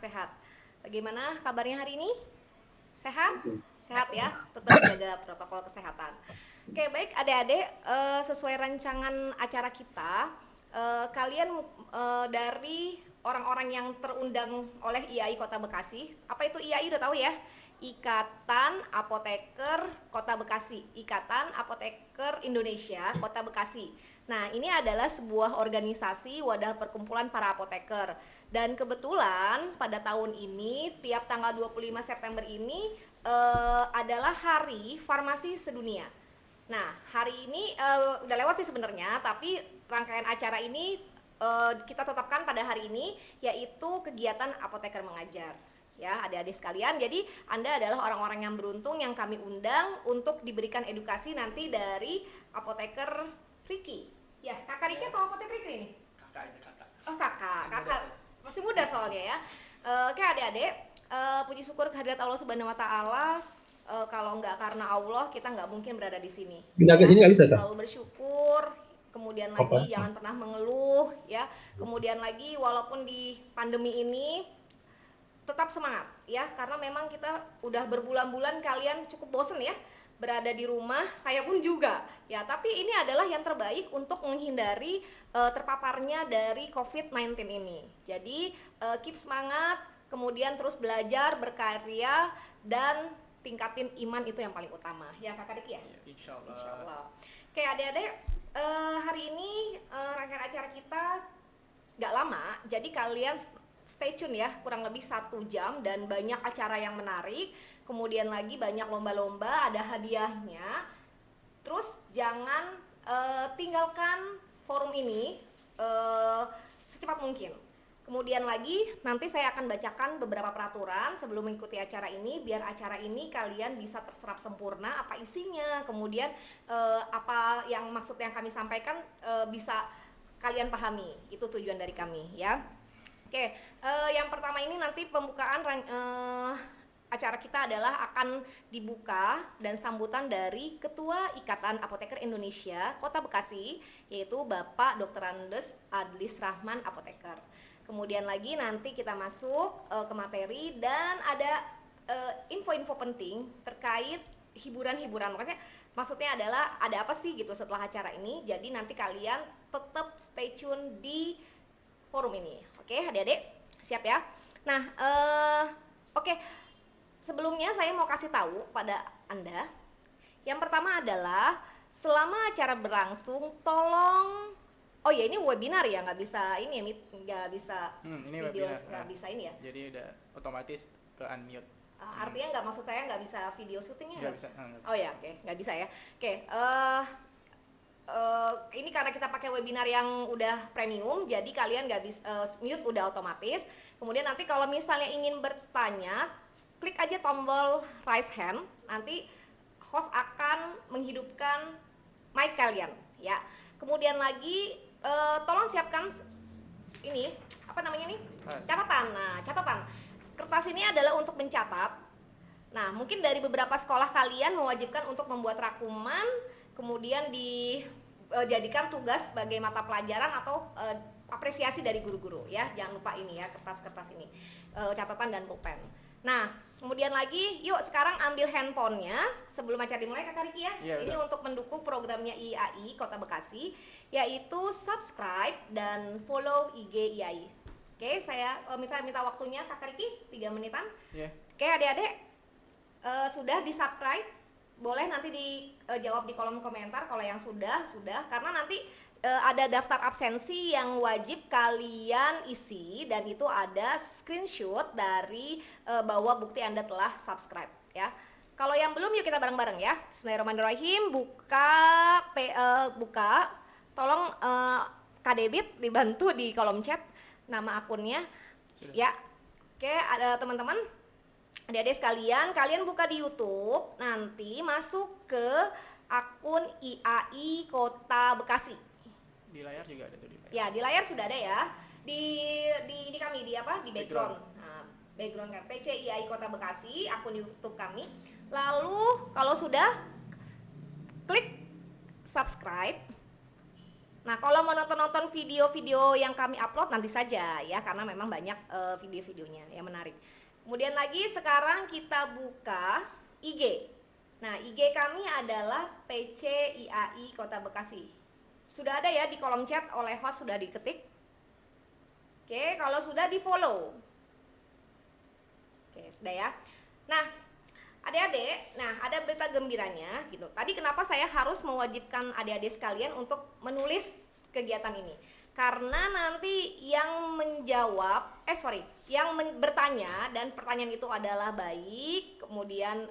sehat. Bagaimana kabarnya hari ini? Sehat? Sehat ya, tetap jaga protokol kesehatan. Oke, baik adik-adik, sesuai rancangan acara kita, kalian dari orang-orang yang terundang oleh IAI Kota Bekasi. Apa itu IAI udah tahu ya? Ikatan Apoteker Kota Bekasi, Ikatan Apoteker Indonesia Kota Bekasi. Nah, ini adalah sebuah organisasi wadah perkumpulan para apoteker. Dan kebetulan pada tahun ini, tiap tanggal 25 September ini adalah Hari Farmasi Sedunia. Nah, hari ini udah lewat sih sebenarnya, tapi rangkaian acara ini kita tetapkan pada hari ini, yaitu kegiatan apoteker mengajar. Ya, adik-adik sekalian, jadi Anda adalah orang-orang yang beruntung yang kami undang untuk diberikan edukasi nanti dari apoteker Riki. Ya, kakak Riki atau apoteker Riki ini? Kakak aja, kakak. Oh, kakak masih muda soalnya ya. Oke adik-adik, puji syukur kehadirat Allah Subhanahu Wa Taala. Kalau nggak karena Allah, kita nggak mungkin berada di sini. Pindah ke sini nggak bisa, Selalu bersyukur, kemudian lagi jangan pernah mengeluh, ya. Kemudian lagi, walaupun di pandemi ini tetap semangat ya, karena memang kita udah berbulan-bulan kalian cukup bosen ya berada di rumah, saya pun juga ya, tapi ini adalah yang terbaik untuk menghindari terpaparnya dari COVID-19 ini. Jadi keep semangat, kemudian terus belajar, berkarya, dan tingkatin iman, itu yang paling utama ya kakak Riki ya? Insya Allah. Insya Allah. Oke adik-adik, hari ini rangkaian acara kita gak lama, jadi kalian stay tune ya, kurang lebih 1 jam dan banyak acara yang menarik. Kemudian lagi banyak lomba-lomba, ada hadiahnya. Terus jangan tinggalkan forum ini secepat mungkin. Kemudian lagi nanti saya akan bacakan beberapa peraturan sebelum mengikuti acara ini, biar acara ini kalian bisa terserap sempurna apa isinya, kemudian apa yang maksud yang kami sampaikan bisa kalian pahami. Itu tujuan dari kami ya. Oke, yang pertama ini nanti pembukaan acara kita adalah akan dibuka dan sambutan dari Ketua Ikatan Apoteker Indonesia Kota Bekasi, yaitu Bapak Dr. Andes Adlis Rahman Apoteker. Kemudian lagi nanti kita masuk ke materi dan ada info-info penting terkait hiburan-hiburan. Maksudnya adalah ada apa sih gitu setelah acara ini. Jadi nanti kalian tetap stay tune di forum ini. Oke, adik-adik, siap ya? Nah, oke. Sebelumnya saya mau kasih tahu pada Anda. Yang pertama adalah selama acara berlangsung, tolong, oh ya ini webinar ya, nggak bisa ini ya, nggak bisa ini video, webinar, nggak bisa ini ya. Jadi udah otomatis ke unmute. Artinya nggak, maksud saya nggak bisa video syutingnya Nggak bisa. Oh ya, oke, nggak bisa ya. Oke, ini karena kita pakai webinar yang udah premium, jadi kalian nggak bisa mute udah otomatis. Kemudian nanti kalau misalnya ingin bertanya, klik aja tombol raise hand, nanti host akan menghidupkan mic kalian ya. Kemudian lagi tolong siapkan ini, apa namanya nih? Catatan. Nah, catatan. Kertas ini adalah untuk mencatat. Nah, mungkin dari beberapa sekolah kalian mewajibkan untuk membuat rangkuman, kemudian dijadikan tugas sebagai mata pelajaran atau apresiasi dari guru-guru ya. Jangan lupa ini ya, kertas-kertas ini, catatan dan pulpen. Nah, kemudian lagi, yuk sekarang ambil handphonenya sebelum acara dimulai kakak Riki ya. Ya, ini untuk mendukung programnya IAI Kota Bekasi, yaitu subscribe dan follow IG IAI. Oke, saya minta waktunya kakak Riki 3 menitan. Oke adik-adik, sudah di subscribe, boleh nanti dijawab di kolom komentar kalau yang sudah, karena nanti ada daftar absensi yang wajib kalian isi, dan itu ada screenshot dari bahwa bukti Anda telah subscribe ya. Kalau yang belum, yuk kita bareng-bareng ya. Bismillahirrahmanirrahim. Buka, tolong Kak Debit dibantu di kolom chat nama akunnya. Sudah. Ya. Oke, ada teman-teman, adik-adik sekalian, kalian buka di YouTube, nanti masuk ke akun IAI Kota Bekasi. Di layar juga ada tuh di layar. Ya, di layar sudah ada ya. Di kami di apa? Di background. Nah, background kan PCIAI Kota Bekasi, akun YouTube kami. Lalu kalau sudah, klik subscribe. Nah, kalau mau nonton video-video yang kami upload nanti saja ya, karena memang banyak video-videonya yang menarik. Kemudian lagi sekarang kita buka IG. Nah, IG kami adalah PCIAI Kota Bekasi. Sudah ada ya di kolom chat oleh host, sudah diketik. Oke, kalau sudah di-follow. Oke, sudah ya. Nah, adik-adik, nah ada berita gembiranya gitu. Tadi kenapa saya harus mewajibkan adik-adik sekalian untuk menulis kegiatan ini? Karena nanti yang menjawab, bertanya dan pertanyaan itu adalah baik, kemudian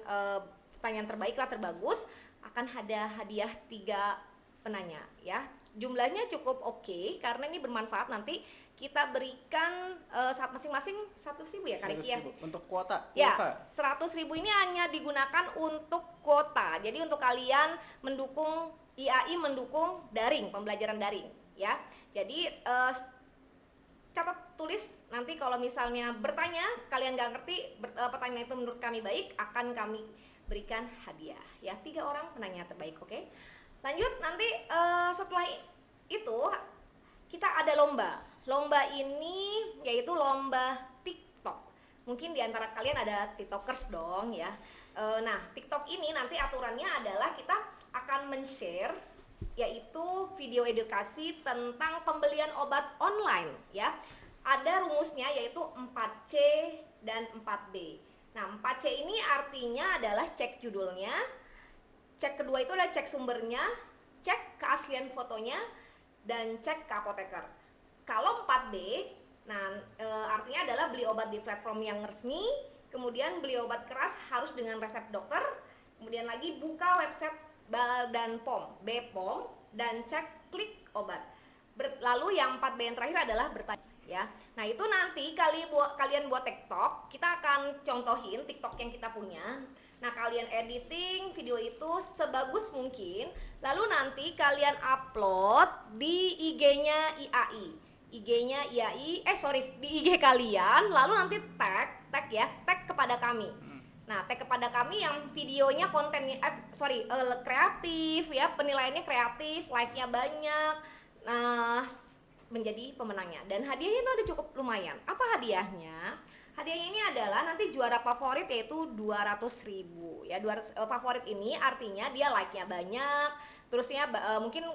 pertanyaan terbaik lah terbagus, akan ada hadiah 3 penanya ya. Jumlahnya cukup oke, karena ini bermanfaat. Nanti kita berikan saat masing-masing 100.000 ya Kak Riki ya. Untuk kuota Ya, pulsa. 100.000 ini hanya digunakan untuk kuota. Jadi untuk kalian mendukung IAI, mendukung daring, pembelajaran daring ya. Jadi catat, tulis, nanti kalau misalnya bertanya kalian nggak ngerti pertanyaan itu menurut kami baik, akan kami berikan hadiah ya, 3 orang penanya terbaik. Oke, lanjut. Nanti setelah itu kita ada lomba ini yaitu lomba TikTok. Mungkin diantara kalian ada TikTokers dong ya. Nah, TikTok ini nanti aturannya adalah kita akan men-share yaitu video edukasi tentang pembelian obat online ya. Ada rumusnya yaitu 4C dan 4B. Nah, 4C ini artinya adalah cek judulnya, cek kedua itu adalah cek sumbernya, cek keaslian fotonya, dan cek ke apoteker. Kalau 4B, nah artinya adalah beli obat di platform yang resmi, kemudian beli obat keras harus dengan resep dokter, kemudian lagi buka website Badan POM, BPOM, dan cek klik obat. Lalu yang 4B yang terakhir adalah bertanya ya. Nah, itu nanti kalian buat TikTok, kita akan contohin TikTok yang kita punya. Nah, kalian editing video itu sebagus mungkin, lalu nanti kalian upload di IG-nya IAI. Di IG kalian, lalu nanti tag kepada kami. Nah, tag kepada kami yang videonya kontennya kreatif ya, penilaiannya kreatif, like-nya banyak. Nah, menjadi pemenangnya, dan hadiahnya itu ada cukup lumayan. Apa hadiahnya? Hadiahnya ini adalah nanti juara favorit yaitu 200.000 ya. Favorit ini artinya dia like-nya banyak, terusnya mungkin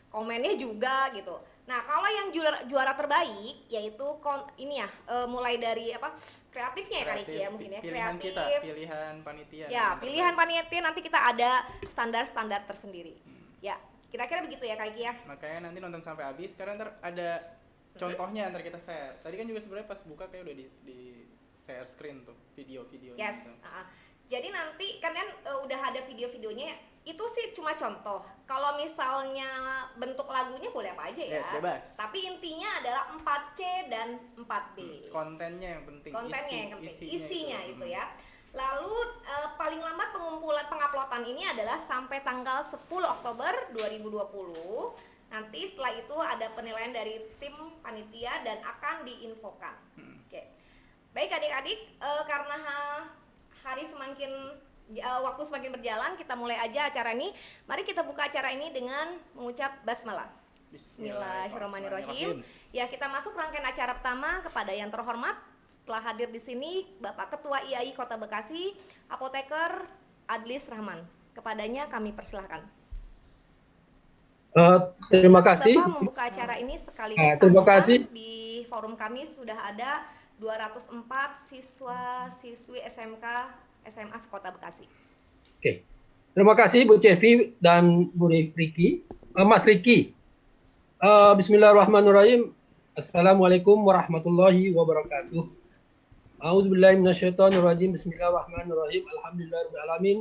komennya juga gitu. Nah, kalau yang juara terbaik yaitu mulai dari kreatifnya ya Kak Riki ya, mungkin ya, Pilihan kreatif. kita, pilihan panitia. Ya, pilihan panitia nanti kita ada standar-standar tersendiri. Ya, kira-kira begitu ya Kak Riki ya. Makanya nanti nonton sampai habis. Sekarang ntar ada contohnya, ntar kita share. Tadi kan juga sebenarnya pas buka kayak udah di share screen tuh video-video. Yes. Jadi nanti kalian udah ada video-videonya. Itu sih cuma contoh. Kalau misalnya bentuk lagunya boleh apa aja ya. Bebas. Tapi intinya adalah 4C dan 4B. Kontennya yang penting. Isinya itu ya. Lalu paling lambat penguploadan ini adalah sampai tanggal 10 Oktober 2020. Nanti setelah itu ada penilaian dari tim panitia dan akan diinfokan. Oke. Baik adik-adik, karena waktu semakin berjalan, kita mulai aja acara ini. Mari kita buka acara ini dengan mengucap basmalah. Bismillahirrahmanirrahim. Ya, kita masuk rangkaian acara pertama. Kepada yang terhormat setelah hadir di sini Bapak Ketua IAI Kota Bekasi, Apoteker Adlis Rahman. Kepadanya kami persilahkan. Terima kasih. Bapak membuka acara ini sekaligus terima kasih. Di forum kami sudah ada 204 siswa-siswi SMK SMA Kota Bekasi. Oke. Terima kasih Bu Cevi dan Bu Riki. Mas Riki. Bismillahirrahmanirrahim. Assalamualaikum warahmatullahi wabarakatuh. A'udzubillahi minasyaitonirrajim. Bismillahirrahmanirrahim. Alhamdulillahirabbil alamin.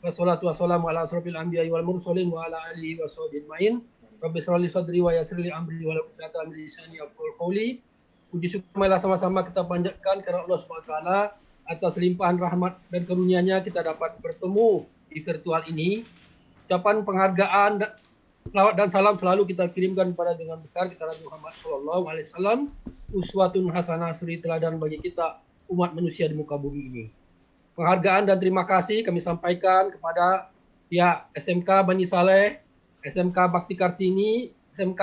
Wassalatu wassalamu ala asrofil anbiya'i wal mursalin wa ala alihi wa sahbihi ajmain. Rabbi shrah li sadri wa yassir li amri wa hlul 'uqdatam min lisani yafqahu qawli. Puji syukur marilah sama-sama kita panjatkan kepada Allah Subhanahu wa taala atas limpahan rahmat dan karunia-Nya kita dapat bertemu di virtual ini. Ucapan penghargaan, selawat dan salam selalu kita kirimkan kepada dengan besar kita Nabi Muhammad sallallahu alaihi wasallam, uswatun hasanah, suri teladan bagi kita umat manusia di muka bumi ini. Penghargaan dan terima kasih kami sampaikan kepada pihak SMK Bani Saleh, SMK Bakti Kartini, SMK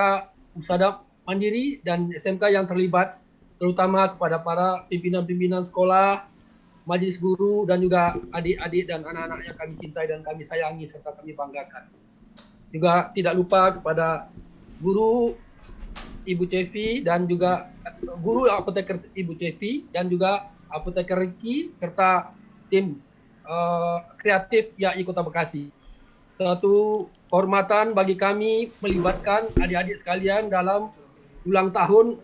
Usada Mandiri, dan SMK yang terlibat, terutama kepada para pimpinan-pimpinan sekolah, majelis guru, dan juga adik-adik dan anak-anak yang kami cintai dan kami sayangi serta kami banggakan. Juga tidak lupa kepada guru Ibu Cevi dan juga guru apoteker Ibu Cevi dan juga apoteker Riki serta tim kreatif YAI Kota Bekasi. Satu kehormatan bagi kami melibatkan adik-adik sekalian dalam ulang tahun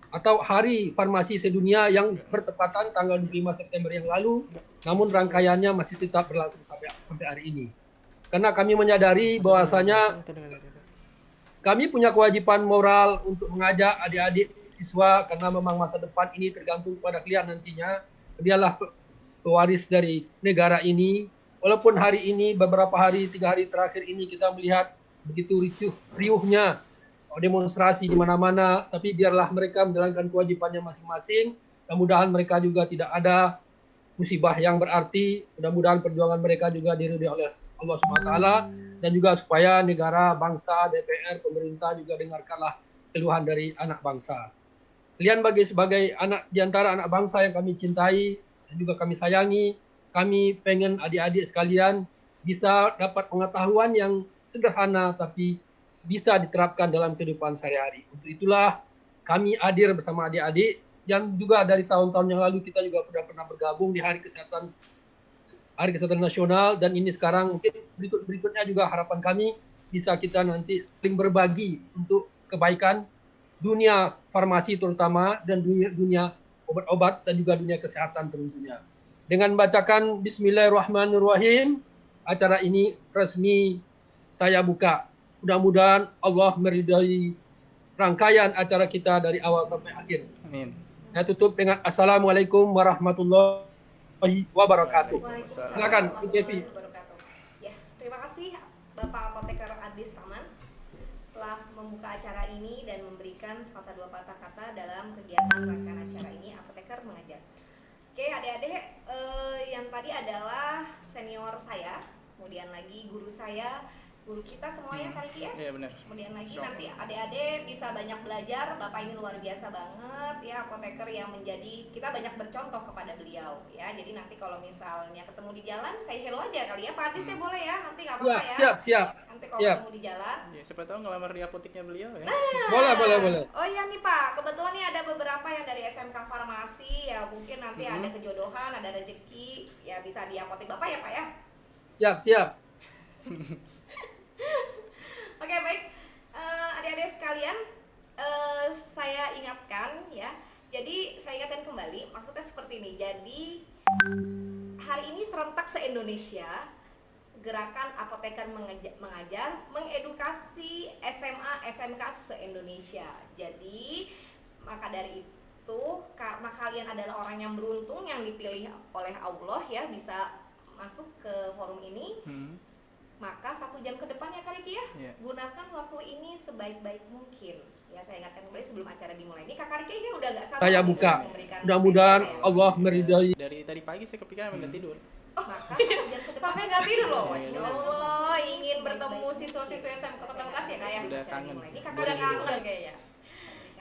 atau Hari Farmasi Sedunia yang bertepatan tanggal 25 September yang lalu, namun rangkaiannya masih tetap berlangsung sampai hari ini. Karena kami menyadari bahwasanya kami punya kewajiban moral untuk mengajak adik-adik siswa, karena memang masa depan ini tergantung pada kalian nantinya. Dialah pewaris dari negara ini. Walaupun hari ini, beberapa hari, 3 hari terakhir ini kita melihat begitu riuhnya demonstrasi di mana-mana, tapi biarlah mereka menjalankan kewajibannya masing-masing. Mudah-mudahan mereka juga tidak ada musibah yang berarti. Mudah-mudahan perjuangan mereka juga diridhoi oleh Allah SWT, dan juga supaya negara, bangsa, DPR, pemerintah juga dengarkanlah keluhan dari anak bangsa. Kalian sebagai anak di antara anak bangsa yang kami cintai dan juga kami sayangi, kami pengen adik-adik sekalian bisa dapat pengetahuan yang sederhana tapi bisa diterapkan dalam kehidupan sehari-hari. Untuk itulah kami hadir bersama adik-adik yang juga dari tahun-tahun yang lalu kita juga sudah pernah bergabung di Hari Kesehatan Nasional, dan ini sekarang mungkin berikutnya juga harapan kami bisa kita nanti saling berbagi untuk kebaikan dunia farmasi terutama dan dunia obat-obat dan juga dunia kesehatan tentunya. Dengan bacakan Bismillahirrahmanirrahim, acara ini resmi saya buka. Mudah-mudahan Allah meridai rangkaian acara kita dari awal sampai akhir. Amin. Saya tutup dengan Assalamualaikum warahmatullahi wabarakatuh. Silakan, Bu Cevi. Ya, terima kasih Bapak Apoteker Adis Rahman telah membuka acara ini dan memberikan sepatah dua patah kata dalam kegiatan rangkaian acara ini Apoteker Mengajar. Oke, adik-adik, yang tadi adalah senior saya, kemudian lagi guru saya, guru kita semuanya kali ini ya. Iya benar. Kemudian lagi nanti adik-adik bisa banyak belajar. Bapak ini luar biasa banget ya, apoteker yang menjadi kita banyak bercontoh kepada beliau ya. Jadi nanti kalau misalnya ketemu di jalan, saya hello aja kali ya. Pak Adis ya boleh ya, nanti nggak apa-apa ya. Siap. Nanti kalau ketemu di jalan. Ya, siapa tahu ngelamar di apoteknya beliau ya. Boleh. Oh iya nih Pak, kebetulan nih ada beberapa yang dari SMK Farmasi ya, mungkin nanti ada kejodohan, ada rezeki ya, bisa di apotek Bapak ya Pak ya. Siap. Oke, baik, adik-adik sekalian, saya ingatkan ya. Jadi saya ingatkan kembali, maksudnya seperti ini. Jadi hari ini serentak se-Indonesia gerakan Apoteker Mengajar mengedukasi SMA SMK se-Indonesia. Jadi maka dari itu, karena kalian adalah orang yang beruntung yang dipilih oleh Allah ya, bisa masuk ke forum ini. Maka 1 jam ke depan ya Kak Riki ya, gunakan waktu ini sebaik-baik mungkin. Ya, saya ingatkan kembali sebelum acara dimulai. Ini Kak Riki ini udah gak sabar. Saya buka. Mudah-mudahan Allah meridai. Dari tadi pagi saya kepikiran pengen tidur. Maka 1 jam ke depan sampai nggak tidur loh. Masya Allah, ingin bertemu siswa-siswa SMK Kota Bekasi ya Kak ya. Sudah kangen. Ini Kakak udah kangen kayaknya.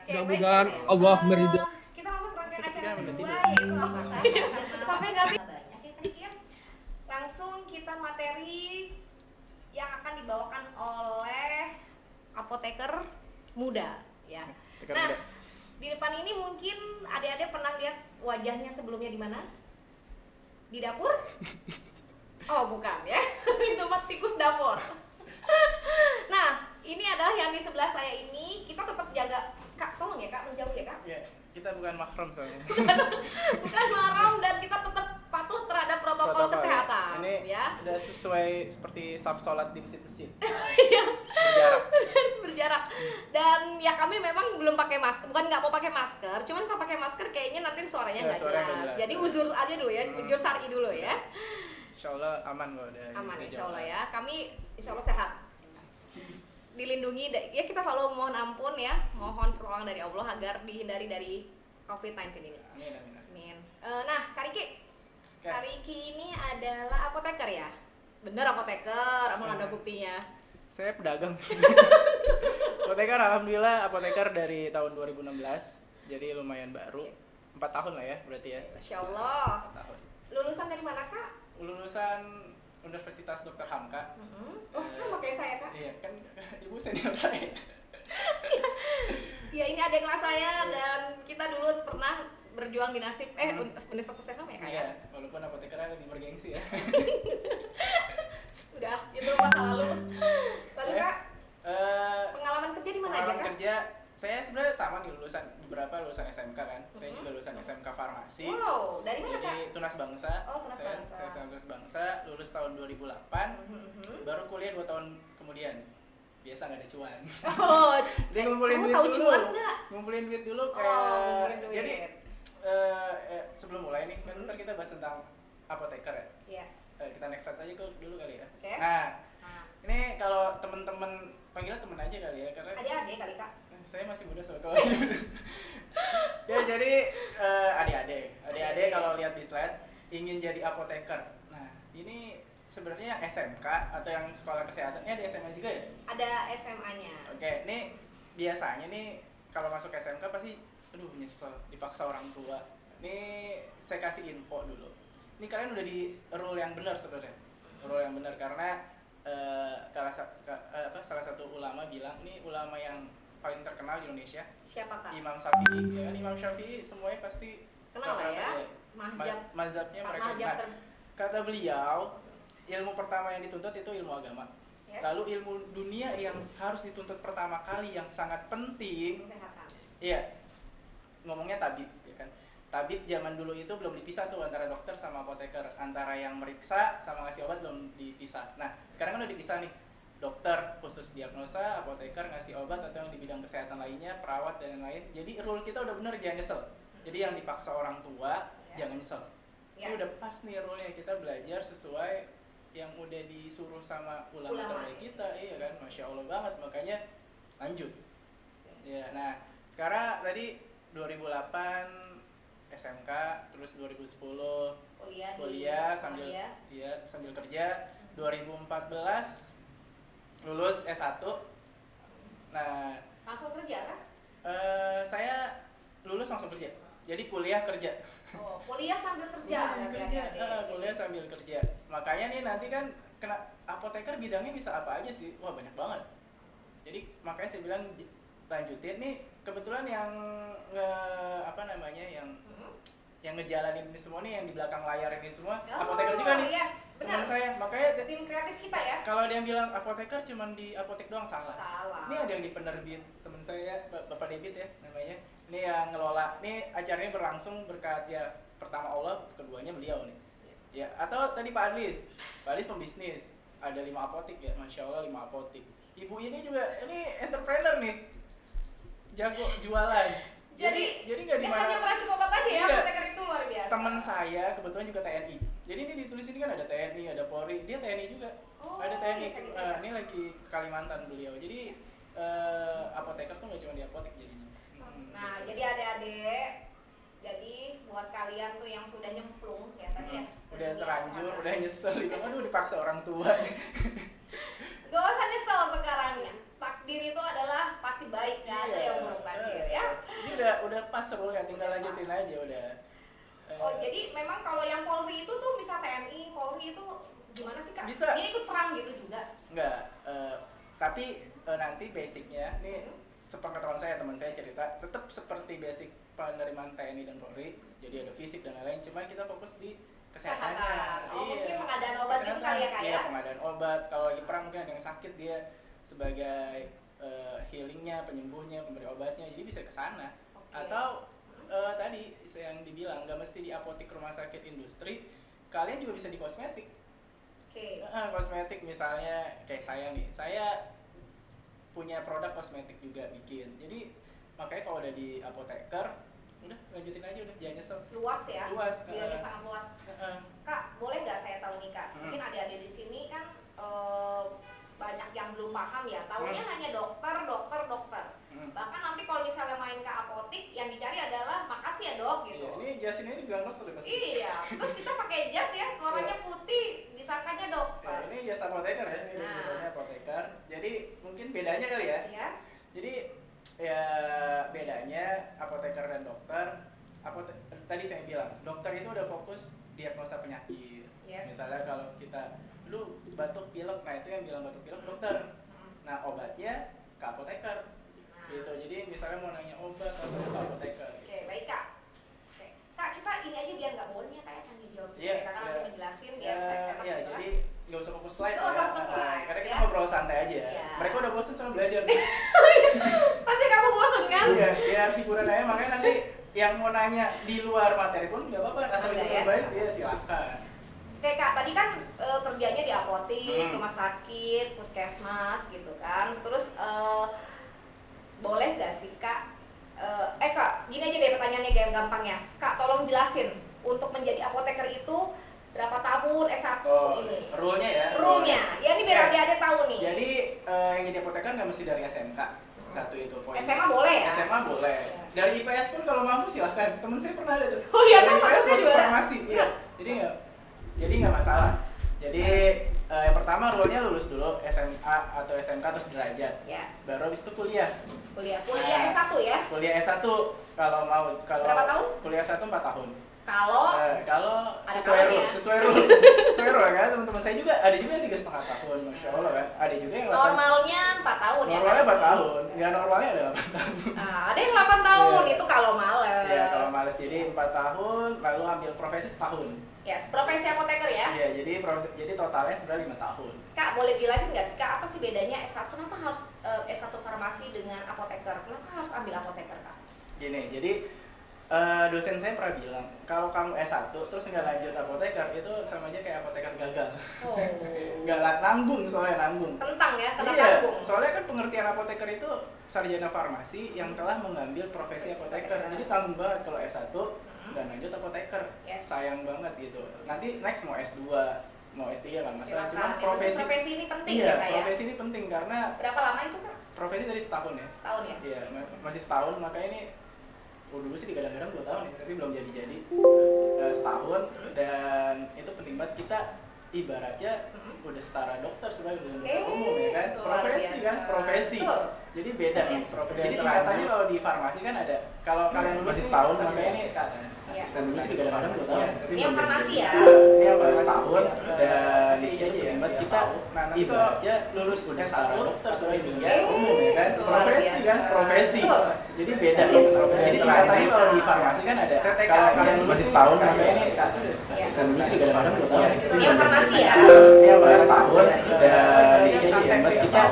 Mudah-mudahan Allah meridai. Kita masuk rangkaian acara kedua, yaitu langsung saja. Sampai nggak tidur banyak ya Kak Riki ya. Langsung kita materi yang akan dibawakan oleh apoteker muda ya. Nah, di depan ini mungkin adik-adik pernah lihat wajahnya sebelumnya di mana? Di dapur? Oh, bukan ya. Itu mah tikus dapur. Nah, ini adalah yang di sebelah saya ini. Kita tetap jaga. Kak, tolong ya Kak, menjauh ya Kak. Ya, kita bukan mahram soalnya. Bukan mahram, dan kita tetap patuh terhadap protokol kesehatan. Ini ya. udah sesuai seperti saf sholat di masjid-masjid. Iya. Berjarak. Berjarak. Dan ya kami memang belum pakai masker, bukan nggak mau pakai masker, cuman kalau pakai masker kayaknya nanti suaranya nggak jelas. Jadi uzur aja dulu ya, uzur syar'i dulu ya. Insya Allah aman kok. Aman insya Allah ya, kami insya Allah sehat, dilindungi ya, kita selalu mohon ampun ya, mohon pertolongan dari Allah agar dihindari dari COVID-19 ini. Amin. Nah, Kak Riki ini adalah apoteker ya? Bener apoteker, emang ada buktinya? Saya pedagang. Apoteker, alhamdulillah apoteker dari tahun 2016, jadi lumayan baru. 4 tahun lah ya berarti ya. Masya Allah. 4 tahun. Lulusan dari mana Kak? Lulusan Universitas Dr. Hamka. Oh sama kayak saya Kak. Iya kan, ibu senior saya. Ya ini adik kelas saya dan kita dulu pernah berjuang di nasib universitas sama ya Kak ya? Iya, walaupun apotekernya lebih bergengsi ya. Sudah, itu masa lalu. Lalu Kak, pengalaman kerja di mana aja Pengalaman Kak? kerja, saya sebenarnya sama nih beberapa lulusan SMK kan. Saya juga lulusan SMK Farmasi. Wow, dari mana Kak? Jadi Tunas Bangsa. Oh, Tunas Bangsa. Saya Tunas Bangsa, lulus tahun 2008. Baru kuliah 2 tahun kemudian. Biasa nggak ada cuan. Oh, Dia ngumpulin kamu duit tahu dulu. cuan nggak? Ngumpulin duit dulu Oh, ngumpulin duit. Jadi sebelum mulai nih, kan ntar kita bahas tentang apoteker ya. Iya. Kita next slide aja dulu kali ya. Oke. Nah, Nah, ini kalau temen-temen, panggilnya temen aja kali ya, karena adik-adik kali Kak. saya masih muda soal kawan. Ya jadi adik-adik kalau lihat di slide ingin jadi apoteker. Nah ini sebenarnya yang SMK atau yang sekolah kesehatan, ini ada SMA juga ya? Ada SMA-nya. Oke, ini biasanya nih kalau masuk SMK pasti, aduh nyesel, dipaksa orang tua. Ini saya kasih info dulu. Ini kalian udah di rule yang benar sebenarnya, rule yang benar karena salah satu ulama bilang, ini ulama yang paling terkenal di Indonesia, Siapa Kak? Imam Syafi'i. Ya kan, Imam Syafi'i semuanya pasti Kenal lah ya. Mahjab. mazhabnya mereka. Mahjab Nah, kata beliau, ilmu pertama yang dituntut itu ilmu agama. Yes. Lalu ilmu dunia yang harus dituntut pertama kali yang sangat penting, Kesehatan. iya, ngomongnya tabib, ya kan. Tabib zaman dulu itu belum dipisah tuh antara dokter sama apoteker, antara yang meriksa sama ngasih obat belum dipisah. Nah, sekarang kan udah dipisah nih. Dokter khusus diagnosa, apoteker ngasih obat atau yang di bidang kesehatan lainnya, perawat dan lain-lain. Jadi rule kita udah bener, jangan nyesel. Jadi yang dipaksa orang tua, jangan nyesel. Ini udah pas nih rule-nya, kita belajar sesuai yang udah disuruh sama ulama terbaik kita, iya kan, Masya Allah banget, makanya lanjut. Ya, nah sekarang tadi 2008 SMK, terus 2010 kuliah sambil sambil kerja. 2014 lulus S1. Nah, Langsung kerja kan? saya lulus langsung kerja. Jadi kuliah kerja. Oh, kuliah sambil kerja berarti adik-adik. Kuliah sambil kerja. Makanya nih nanti kan kena apoteker bidangnya bisa apa aja sih? Wah, banyak banget. Jadi makanya saya bilang lanjutin nih, kebetulan yang yang ngejalanin ini semua nih, yang di belakang layar ini semua apoteker juga nih. Yes, benar. Teman saya, makanya Tim kreatif kita ya. kalau ada yang bilang apoteker cuman di apotek doang, salah. Salah. Ini ada yang di penerbit, teman saya Bapak Debit ya namanya. Ini yang ngelola. Ini acaranya berlangsung berkat ya pertama Allah, keduanya beliau nih. Ya, atau tadi Pak Adlis. Pak Adlis pembisnis. Ada 5 apotek ya, Masya Allah 5 apotek. Ibu ini juga, ini entrepreneur nih. Jago jualan. Jadi nggak dia dimana. hanya meracik obat aja ya, Iya. apoteker itu luar biasa. Teman saya kebetulan juga TNI. Jadi ini ditulis ini kan ada TNI, ada Polri, dia TNI juga. Oh, Ada TNI. iya, TNI. Ini lagi ke Kalimantan beliau. Jadi apoteker tuh nggak cuma di apotek jadinya. Nah, jadi adik-adik, jadi buat kalian tuh yang sudah nyemplung ya tadi ya. Udah dunia terlanjur, sana. udah nyesel, aduh dipaksa orang tua. Gak usah nyesel sekarang ya. Takdir itu adalah pasti baik, gak ada yang buruk takdir ya. Ini udah pas rule ya, tinggal Udah lanjutin pas. aja udah. Oh, jadi memang kalau yang Polri itu tuh misal TNI, Polri itu gimana sih Kak? Bisa. Dia ikut perang gitu juga? Enggak, tapi nanti basicnya nih sepengetahuan saya, teman saya cerita tetap seperti basic penerimaan TNI dan Polri, jadi ada fisik dan lain-lain, cuman kita fokus di kesehatannya. Kesehatan. Oh, mungkin pengadaan obat gitu Kesehatan. kali ya Kak ya? Iya, pengadaan obat. Kalau lagi perang mungkin ada yang sakit, dia sebagai healingnya, penyembuhnya, pemberi obatnya, jadi bisa ke sana. Oke. Atau tadi yang dibilang nggak mesti di apotek, rumah sakit, industri, kalian juga bisa di kosmetik. Oke. Kosmetik misalnya kayak saya nih, saya punya produk kosmetik juga bikin. Jadi makanya kalau udah di apoteker, udah lanjutin aja, udah jangan nyesel. Luas ya? Luas. Bidangnya sangat luas. Kak, boleh nggak saya tahu nih Kak? Mungkin adik-adik di sini kan banyak yang belum paham ya. Taunya hanya dokter. Bahkan nanti kalau misalnya main ke apotik, yang dicari adalah makasih ya dok gitu. Iya, ini jas ini dibilang dokter pasti. Iya, terus kita pakai jas ya, warnanya putih, disangkanya Ya, dokter. ini jasa apoteker ya, ini Nah. misalnya apoteker. Jadi mungkin bedanya kali ya. Ya. Jadi ya bedanya apoteker dan dokter. Tadi saya bilang, dokter itu udah fokus diagnosa penyakit. Yes. Misalnya kalau kita lu batuk pilek, nah itu yang bilang batuk pilek dokter. Nah obatnya ke apoteker. Nah. Gitu. Jadi misalnya mau nanya obat atau ke apoteker. Oke, baik Kak. Oke. Kak, kita ini aja biar nggak boring ya kayak tanya jawab. Iya, Kakak iya. nanti menjelasin biar saya enak Iya, gitu kan. jadi nggak usah fokus slide. Nggak usah ya. fokus slide, Karena kita ya. ngobrol santai aja. Iya. Mereka udah bosan soal belajar. Pasti kamu bosan kan? Iya, biar hiburan aja. Makanya nanti yang mau nanya di luar materi pun nggak apa-apa. Asal Ada itu ya, baik, silakan. ya silakan. Oke Kak, tadi kan kerjanya di apotik, Hmm. rumah sakit, puskesmas gitu kan. Terus boleh gak sih Kak? Kak, gini aja deh pertanyaannya kayak gampang ya. Kak, tolong jelasin untuk menjadi apoteker itu berapa tahun S1 ini? Rule-nya ya. Rule-nya. Ya ini biar Ya. adik-adik tahu nih. Jadi yang jadi apoteker nggak mesti dari SMK. Satu itu poin. SMA boleh ya? SMA boleh. Ya. Dari IPS pun kalau mampu silahkan. Temen saya pernah ada tuh. Oh iya, Dari kan, IPS maksudnya masuk juga ada. farmasi. Iya. Jadi nggak masalah. Jadi yang pertama rule-nya lulus dulu SMA atau SMK atau sederajat. Ya, Baru habis itu kuliah. kuliah Nah. S1 ya. Kuliah S1 kalau Berapa tahun? Kuliah S1 4 tahun. Kalau Kalau Ada sesuai kalanya. rule, sesuai rule kan teman-teman saya juga ada juga yang 3,5 tahun, masya Allah kan. Ada juga yang 8 normalnya 4 tahun ya. Normalnya Kak? 4 tahun, nggak normalnya ada 8 tahun. Nah, ada yang 8 tahun Iya. itu kalau males. Iya, kalau males jadi 4 tahun, lalu ambil profesi setahun. Yes, profesi apoteker ya. Iya, jadi totalnya sebenarnya 5 tahun. Kak, boleh jelasin nggak sih Kak, apa sih bedanya S1? Kenapa harus S1 farmasi dengan apoteker? Kenapa harus ambil apoteker Kak? Gini, jadi dosen saya pernah bilang, kalau kamu S1 terus nggak lanjut apoteker, itu sama aja kayak apoteker gagal. Oh, Nggak nanggung, soalnya nanggung. kentang ya, kena Iya, tanggung. soalnya kan pengertian apoteker itu sarjana farmasi yang telah mengambil profesi apoteker. Jadi tanggung banget kalau S1 nggak lanjut apoteker. Yes. Sayang banget gitu. Nanti next mau S2, mau S3 kan masalah. Silakan. Cuma Yang penting profesi ini penting iya, ya Kak ya. profesi ini penting karena Berapa lama itu Kak? profesi dari setahun ya. Setahun ya? Iya, masih setahun, makanya ini dulu sih digadang-gadang 2 tahun ya, tapi belum jadi-jadi. Setahun, dan itu penting banget. Kita ibaratnya udah setara dokter sebenarnya dengan dokter umum ya kan. Luar Profesi biasa. kan, profesi. Betul. Jadi beda nih Iya. profesi. Jadi tingkatannya kalau di farmasi kan ada. Kalau kalian lulus masih setahun, makanya ini asisten dulu sih digadang-gadang 2 tahun. Tapi Ini yang belum farmasi jadi-jadi. ya? Ini yang setahun, dan itu penting banget. Kita ibaratnya lulus udah setara dokter sebenarnya dengan dokter umum ya kan. Luar Profesi biasa. kan, profesi. Betul. Jadi beda nih profesi. Jadi tingkatannya kalau di farmasi kan ada. Kalau kalian lulus masih setahun, makanya ini asisten dulu sih digadang-gadang 2 tahun. Ini yang farmasi ya? Ini yang setahun, dan itu penting banget. Kita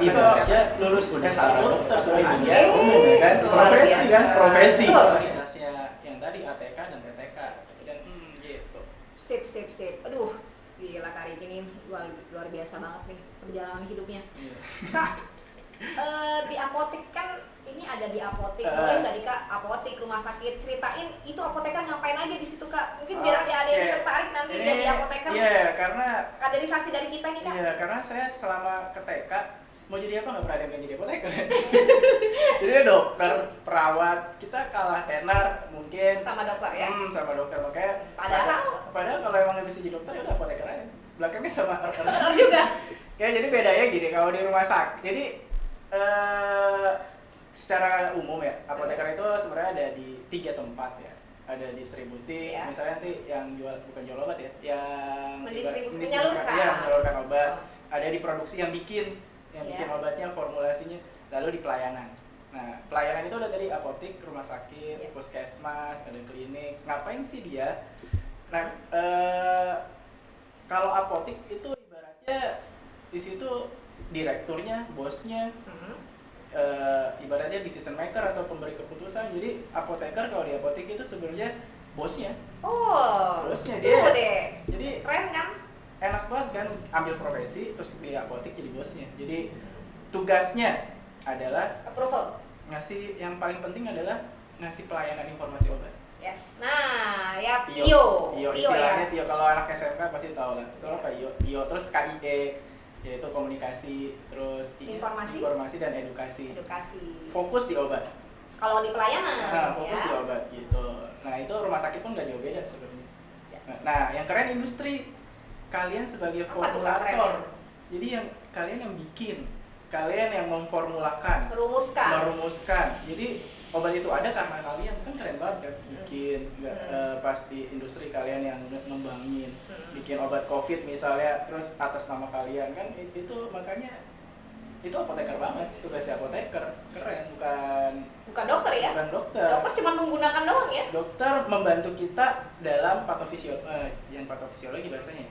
ibaratnya lulus udah setara dokter sebenarnya dengan dokter umum ya kan. Luar Profesi biasa. kan, profesi. Betul. Rahasia yang tadi ATK dan TTK dan gitu. Sip. Aduh, gila Kak Riki ini luar biasa banget nih perjalanan hidupnya. Iya. Kak, di apotek kan ini ada di apotek. Boleh nggak di Kak apotek rumah sakit ceritain itu apoteker ngapain aja di situ Kak? Mungkin biar adik-adik ini Oke. tertarik nanti Ini- jadi apoteker. Iya, karena Kaderisasi dari kita nih Kak. iya, karena saya selama ke TK mau jadi apa nggak pernah ada yang bilang jadi apoteker. Jadi dokter, perawat, kita kalah tenar mungkin Sama dokter ya. sama dokter, makanya Padahal kalau emang nggak bisa jadi dokter ya udah apoteker aja. Belakangnya sama Benar juga. Kayak jadi bedanya gini, kalau di rumah sakit, jadi secara umum ya, apoteker itu sebenarnya ada di 3 tempat ya. Ada distribusi, Iya. misalnya nanti yang bukan jual obat ya, yang Menyalurkan. iya, menyalurkan obat. Ada di produksi yang bikin Iya. obatnya, formulasinya, lalu di pelayanan. Nah, pelayanan itu ada dari apotek, rumah sakit, Iya. puskesmas, ada klinik. Ngapain sih dia? Nah, kalau apotek itu ibaratnya di situ direkturnya, bosnya, ibaratnya decision maker atau pemberi keputusan. Jadi apoteker kalau di apotek itu sebenarnya bosnya. Oh, Bosnya tuh dia. deh. Jadi Keren kan? enak banget kan ambil profesi terus di apotek jadi bosnya. Jadi tugasnya adalah Approval. ngasih, yang paling penting adalah ngasih pelayanan informasi obat. Yes. Nah, ya Iyo Pio istilahnya ya. Pio, kalau anak SMK pasti tahu lah. Itu Iya. apa Iyo terus KIE, yaitu komunikasi, terus Informasi. dan edukasi. Edukasi. Fokus di obat. Kalau di pelayanan Nah, fokus ya. di obat gitu. Nah, itu rumah sakit pun nggak jauh beda sebenarnya. Ya. Nah, yang keren industri. kalian sebagai Apa tuh, Kak, formulator. kerennya? Jadi yang kalian yang bikin, kalian yang memformulakan, merumuskan. Jadi obat itu ada karena kalian, kan keren banget kan bikin. Pasti industri kalian yang ngembangin, bikin obat COVID misalnya, terus atas nama kalian kan itu, makanya itu apoteker banget, tugasnya apoteker. Keren, bukan dokter ya? bukan dokter. Dokter cuma menggunakan doang ya? Dokter membantu kita dalam yang patofisiologi bahasanya,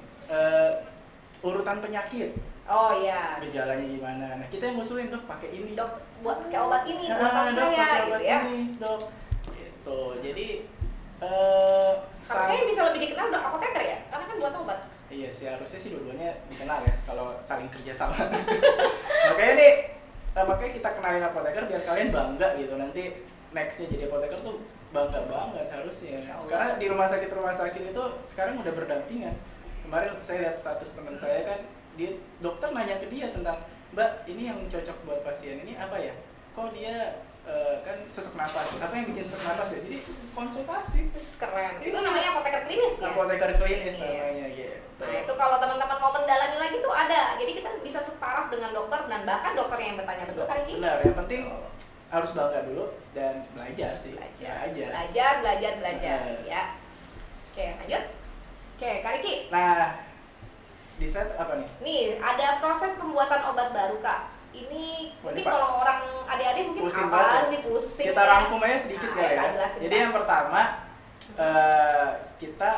urutan penyakit, Oh iya. gejalanya gimana. Nah kita yang ngusulin, dok pakai ini, Dok, buat pakai obat ini, Dok, buatan dok, saya pakai gitu obat ya. ini, dok. Gitu. Jadi Harusnya yang bisa lebih dikenal dok apoteker ya, karena kan buat obat. iya sih, harusnya sih dua-duanya dikenal ya kalau saling kerja sama. Makanya nih, makanya kita kenalin apoteker biar kalian bangga gitu. Nanti nextnya jadi apoteker tuh bangga banget harusnya. Insya Allah. Karena di rumah sakit itu sekarang udah berdampingan. Kemarin saya lihat status teman saya kan, dia dokter nanya ke dia tentang, Mbak, ini yang cocok buat pasien ini apa ya? Kok dia kan sesak napas, apa yang bikin sesak napas ya? Jadi konsultasi. Terus keren. Itu Iya. namanya apoteker klinis ya? Apoteker klinis Yes. namanya gitu. Nah itu kalau teman-teman mau mendalami lagi tuh ada. Jadi kita bisa setaraf dengan dokter dan bahkan dokter yang bertanya betul kali ini. Benar, yang penting harus bangga dulu dan belajar sih. Belajar ya. Oke lanjut. Oke Kak Riki. Nah, di set apa nih? Nih ada proses pembuatan obat baru Kak. Ini Wah, mungkin ini, Pak, kalau orang adik-adik mungkin pusing apa banget ya. sih pusing Kita ya. rangkum aja sedikit Nah, ya. Kak, Ya. jelasin, Jadi Kak. yang pertama, kita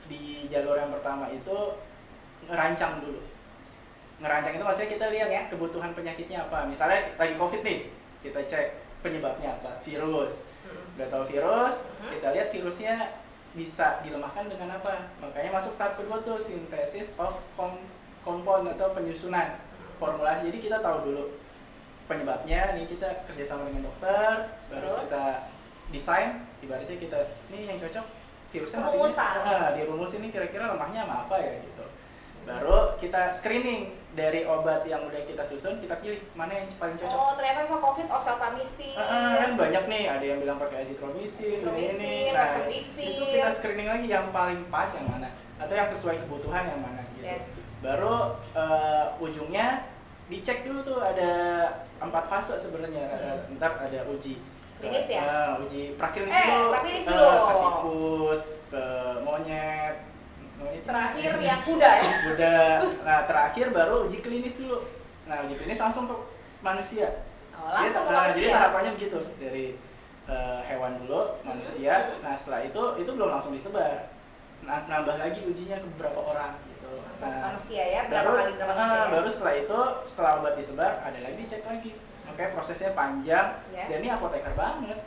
di jalur yang pertama itu ngerancang dulu. Ngerancang itu maksudnya kita lihat Ya. kebutuhan penyakitnya apa. Misalnya lagi COVID nih, kita cek penyebabnya apa, virus. Udah tahu virus, kita lihat virusnya bisa dilemahkan dengan apa. Makanya masuk tahap kedua tuh, synthesis of compound atau penyusunan formulasi. Jadi kita tahu dulu penyebabnya, nih kita kerjasama dengan dokter, baru Terus? kita desain, ibaratnya kita nih yang cocok virusnya Rumusan. dirumusin nih kira-kira lemahnya sama apa ya gitu. Baru kita screening dari obat yang udah kita susun, kita pilih mana yang paling cocok. Oh ternyata misal COVID oseltamivir. Kan banyak nih, ada yang bilang pakai azitromisin, Azitromisin, Nah, remdesivir. itu kita screening lagi yang paling pas yang mana, atau yang sesuai kebutuhan yang mana gitu. Yes. Baru ujungnya dicek dulu tuh, ada 4 fase sebenarnya. Ntar ada uji Klinis ya? uji praklinis praklinis dulu. ke tikus, ke monyet Terakhir yang kuda ya. Nah terakhir baru uji klinis dulu. Nah uji klinis langsung ke manusia. Oh, langsung ke Jadi manusia. tahapannya begitu, dari hewan dulu, manusia. Nah setelah itu belum langsung disebar. Nah, nambah lagi ujinya ke beberapa orang gitu. Langsung ke Nah, manusia ya, berapa kali ke manusia ya? baru setelah itu, setelah obat disebar, ada lagi dicek lagi. Makanya prosesnya panjang, Ya. dan ini apoteker banget.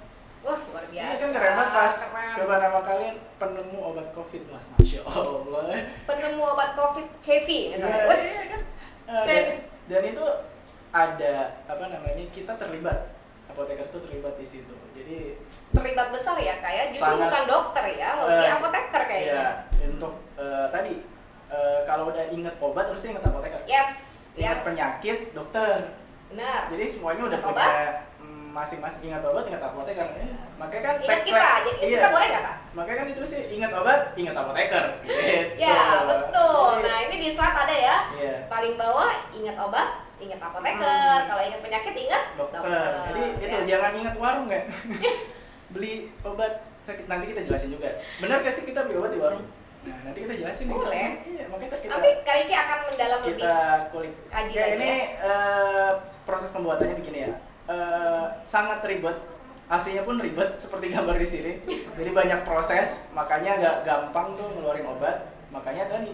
Wah luar Ini biasa. kan keren banget pas Keren. coba nama kalian penemu obat COVID lah, masya Allah. Penemu obat COVID Cevi misalnya. Iya, Wes. iya kan? Sen. Dan itu ada apa namanya, kita terlibat, apoteker itu terlibat di situ. Jadi Terlibat besar ya kayak justru Sangat. bukan dokter ya, lebih apoteker kayaknya. ya untuk tadi kalau udah inget obat harusnya inget apoteker. Yes. Ingat Yes. penyakit dokter. Benar. Jadi semuanya udah Ingat punya obat? masing-masing, ingat obat, ingat apoteker. Makanya kan Ingat kita, jadi iya. kita boleh nggak Kak? Makanya kan itu sih, ingat obat, ingat apoteker. Gitu. Ya betul. Jadi, Nah ini di slide ada ya. iya. Paling bawah ingat obat, ingat apoteker. Kalau ingat penyakit ingat Dokter. dokter. Jadi itu Ya. jangan ingat warung ya. Beli obat sakit, nanti kita jelasin juga. Benar gak sih kita beli obat di warung? Nah, nanti kita jelasin nih. Boleh. Iya, makanya kita Nanti Kak Riki akan mendalam lebih. kita kulik. kaji Ya, lagi ini proses pembuatannya begini ya. Sangat ribet. Aslinya pun ribet seperti gambar di sini. Jadi banyak proses, makanya nggak gampang tuh ngeluarin obat. Makanya tadi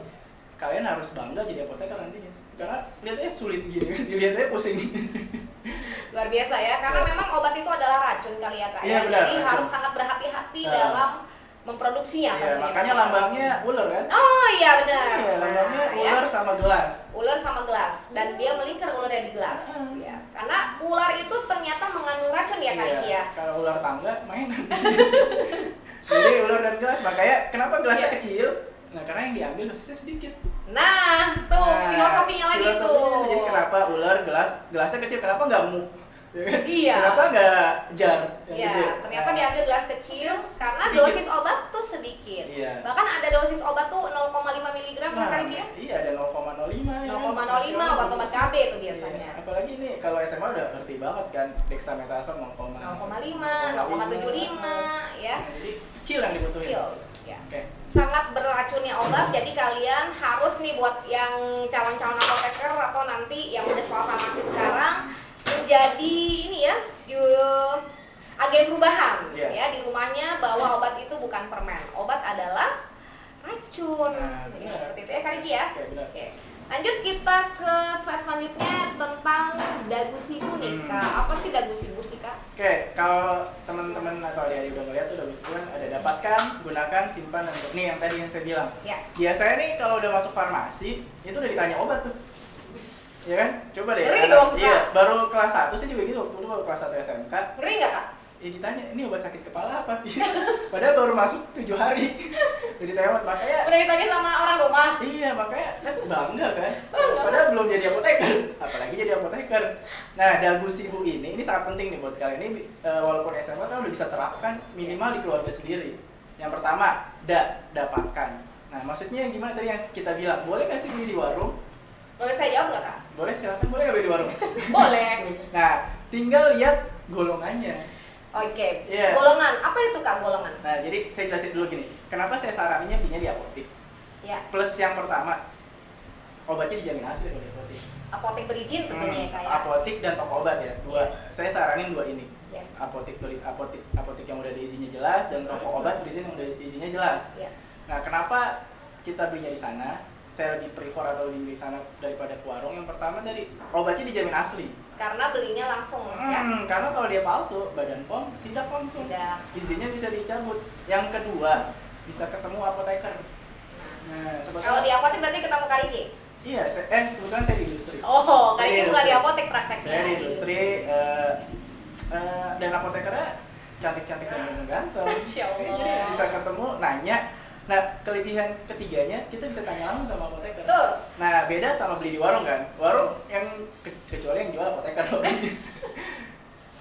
kalian harus bangga jadi apoteker nantinya. Karena lihatnya sulit gini, dilihatnya pusing. Luar biasa ya, karena memang obat itu adalah racun kali ya Kak. Iya, Ya. benar, Jadi racun. harus sangat berhati-hati Nah. dalam memproduksinya. Ya, tentunya. makanya lambangnya ular kan? Oh iya benar. Iya, lambangnya Nah, ya. ular sama gelas. Ular sama gelas dan dia melingkar ularnya di gelas ya. Karena ular itu ternyata mengandung racun ya Kak Riki ya. Kalau ular tangga mainan. Jadi ular dan gelas, makanya kenapa gelasnya Iya. kecil? Nah, karena yang diambil dosisnya sedikit. Nah, tuh Nah, filosofinya lagi filosofinya tuh. Jadi kenapa ular gelasnya kecil? Kenapa nggak muk? Ya kan? Iya. Kenapa nggak jar yang Iya, gede? ternyata Nah, diambil gelas kecil karena sedikit. dosis obat tuh sedikit. Iya. Bahkan ada dosis obat tuh 0,5 mg miligram kan kali ya? Iya, ada 0,05 ya. 0,05 obat-obat KB itu biasanya. Iya. Apalagi ini kalau SMA udah ngerti banget kan, dexamethasone 0,5, 0,75 ya. Jadi kecil yang dibutuhin. Kecil. Ya. Oke. Sangat beracunnya obat, jadi kalian harus nih buat yang calon-calon apoteker atau nanti yang udah sekolah farmasi sekarang menjadi ini ya, agen perubahan ya di rumahnya, bahwa obat itu bukan permen, obat adalah racun. Benar. Seperti itu ya Kak Riki ya. Oke, benar. Oke. Lanjut kita ke slide selanjutnya tentang dagu siku nih Kak. Apa sih dagu siku sih Kak? Oke, kalau teman-teman atau adik-adik udah ngeliat tuh dagu siku kan ada dapatkan, gunakan, simpan, dan nih yang tadi yang saya bilang. Ya. Biasanya nih kalau udah masuk farmasi itu udah ditanya obat tuh. Ya kan? Coba deh. Ngeri dong, Kak. Iya, baru kelas 1 sih juga gitu, waktu itu baru kelas 1 SMK. Ngeri nggak Kak? Ya ditanya, ini obat sakit kepala apa? Padahal baru masuk 7 hari. Udah ditanya obat, makanya Udah ditanya sama orang rumah. iya, makanya kan bangga kan. Padahal belum jadi apoteker, apalagi jadi apoteker. Nah, dagu sibu ini sangat penting nih buat kalian. Ini walaupun SMA kan udah bisa terapkan minimal di keluarga sendiri. Yang pertama, dapatkan. Nah, maksudnya gimana tadi yang kita bilang? Boleh nggak sih beli di warung? Boleh saya jawab nggak Kak? Boleh, silakan. Boleh nggak beli di warung? Boleh. Nah, tinggal lihat golongannya. Oke. Iya. Golongan. Apa itu Kak golongan? Nah, jadi saya jelasin dulu gini. Kenapa saya saraninnya belinya di apotik? Ya. Plus yang pertama, obatnya dijamin asli kalau di apotik. Apotek berizin tentunya ya Kak ya. Apotik dan toko obat ya. Dua. Iya. Saya saranin dua ini. Yes. Apotik yang udah diizinnya jelas dan toko obat berizin yang udah diizinnya jelas. Ya. Nah, kenapa kita belinya di sana? Saya lebih prefer atau lebih di sana daripada ke warung. Yang pertama tadi obatnya dijamin asli. Karena belinya langsung ya. Karena kalau dia palsu, Badan POM sidak langsung. Sidak. Izinnya bisa dicabut. Yang kedua, bisa ketemu apoteker. Nah, Kalau di apotek berarti ketemu Kak Riki? Iya, kebetulan saya di industri. Oh, Kak Riki Iya, bukan di saya- apotek prakteknya. Saya di industri, dan apotekernya cantik-cantik dan ganteng. Masya Allah. Jadi bisa ketemu, nanya. Nah, kelebihan ketiganya kita bisa tanya langsung sama apoteker. Betul. Nah, beda sama beli di warung kan. Warung yang kecuali yang jual apoteker loh.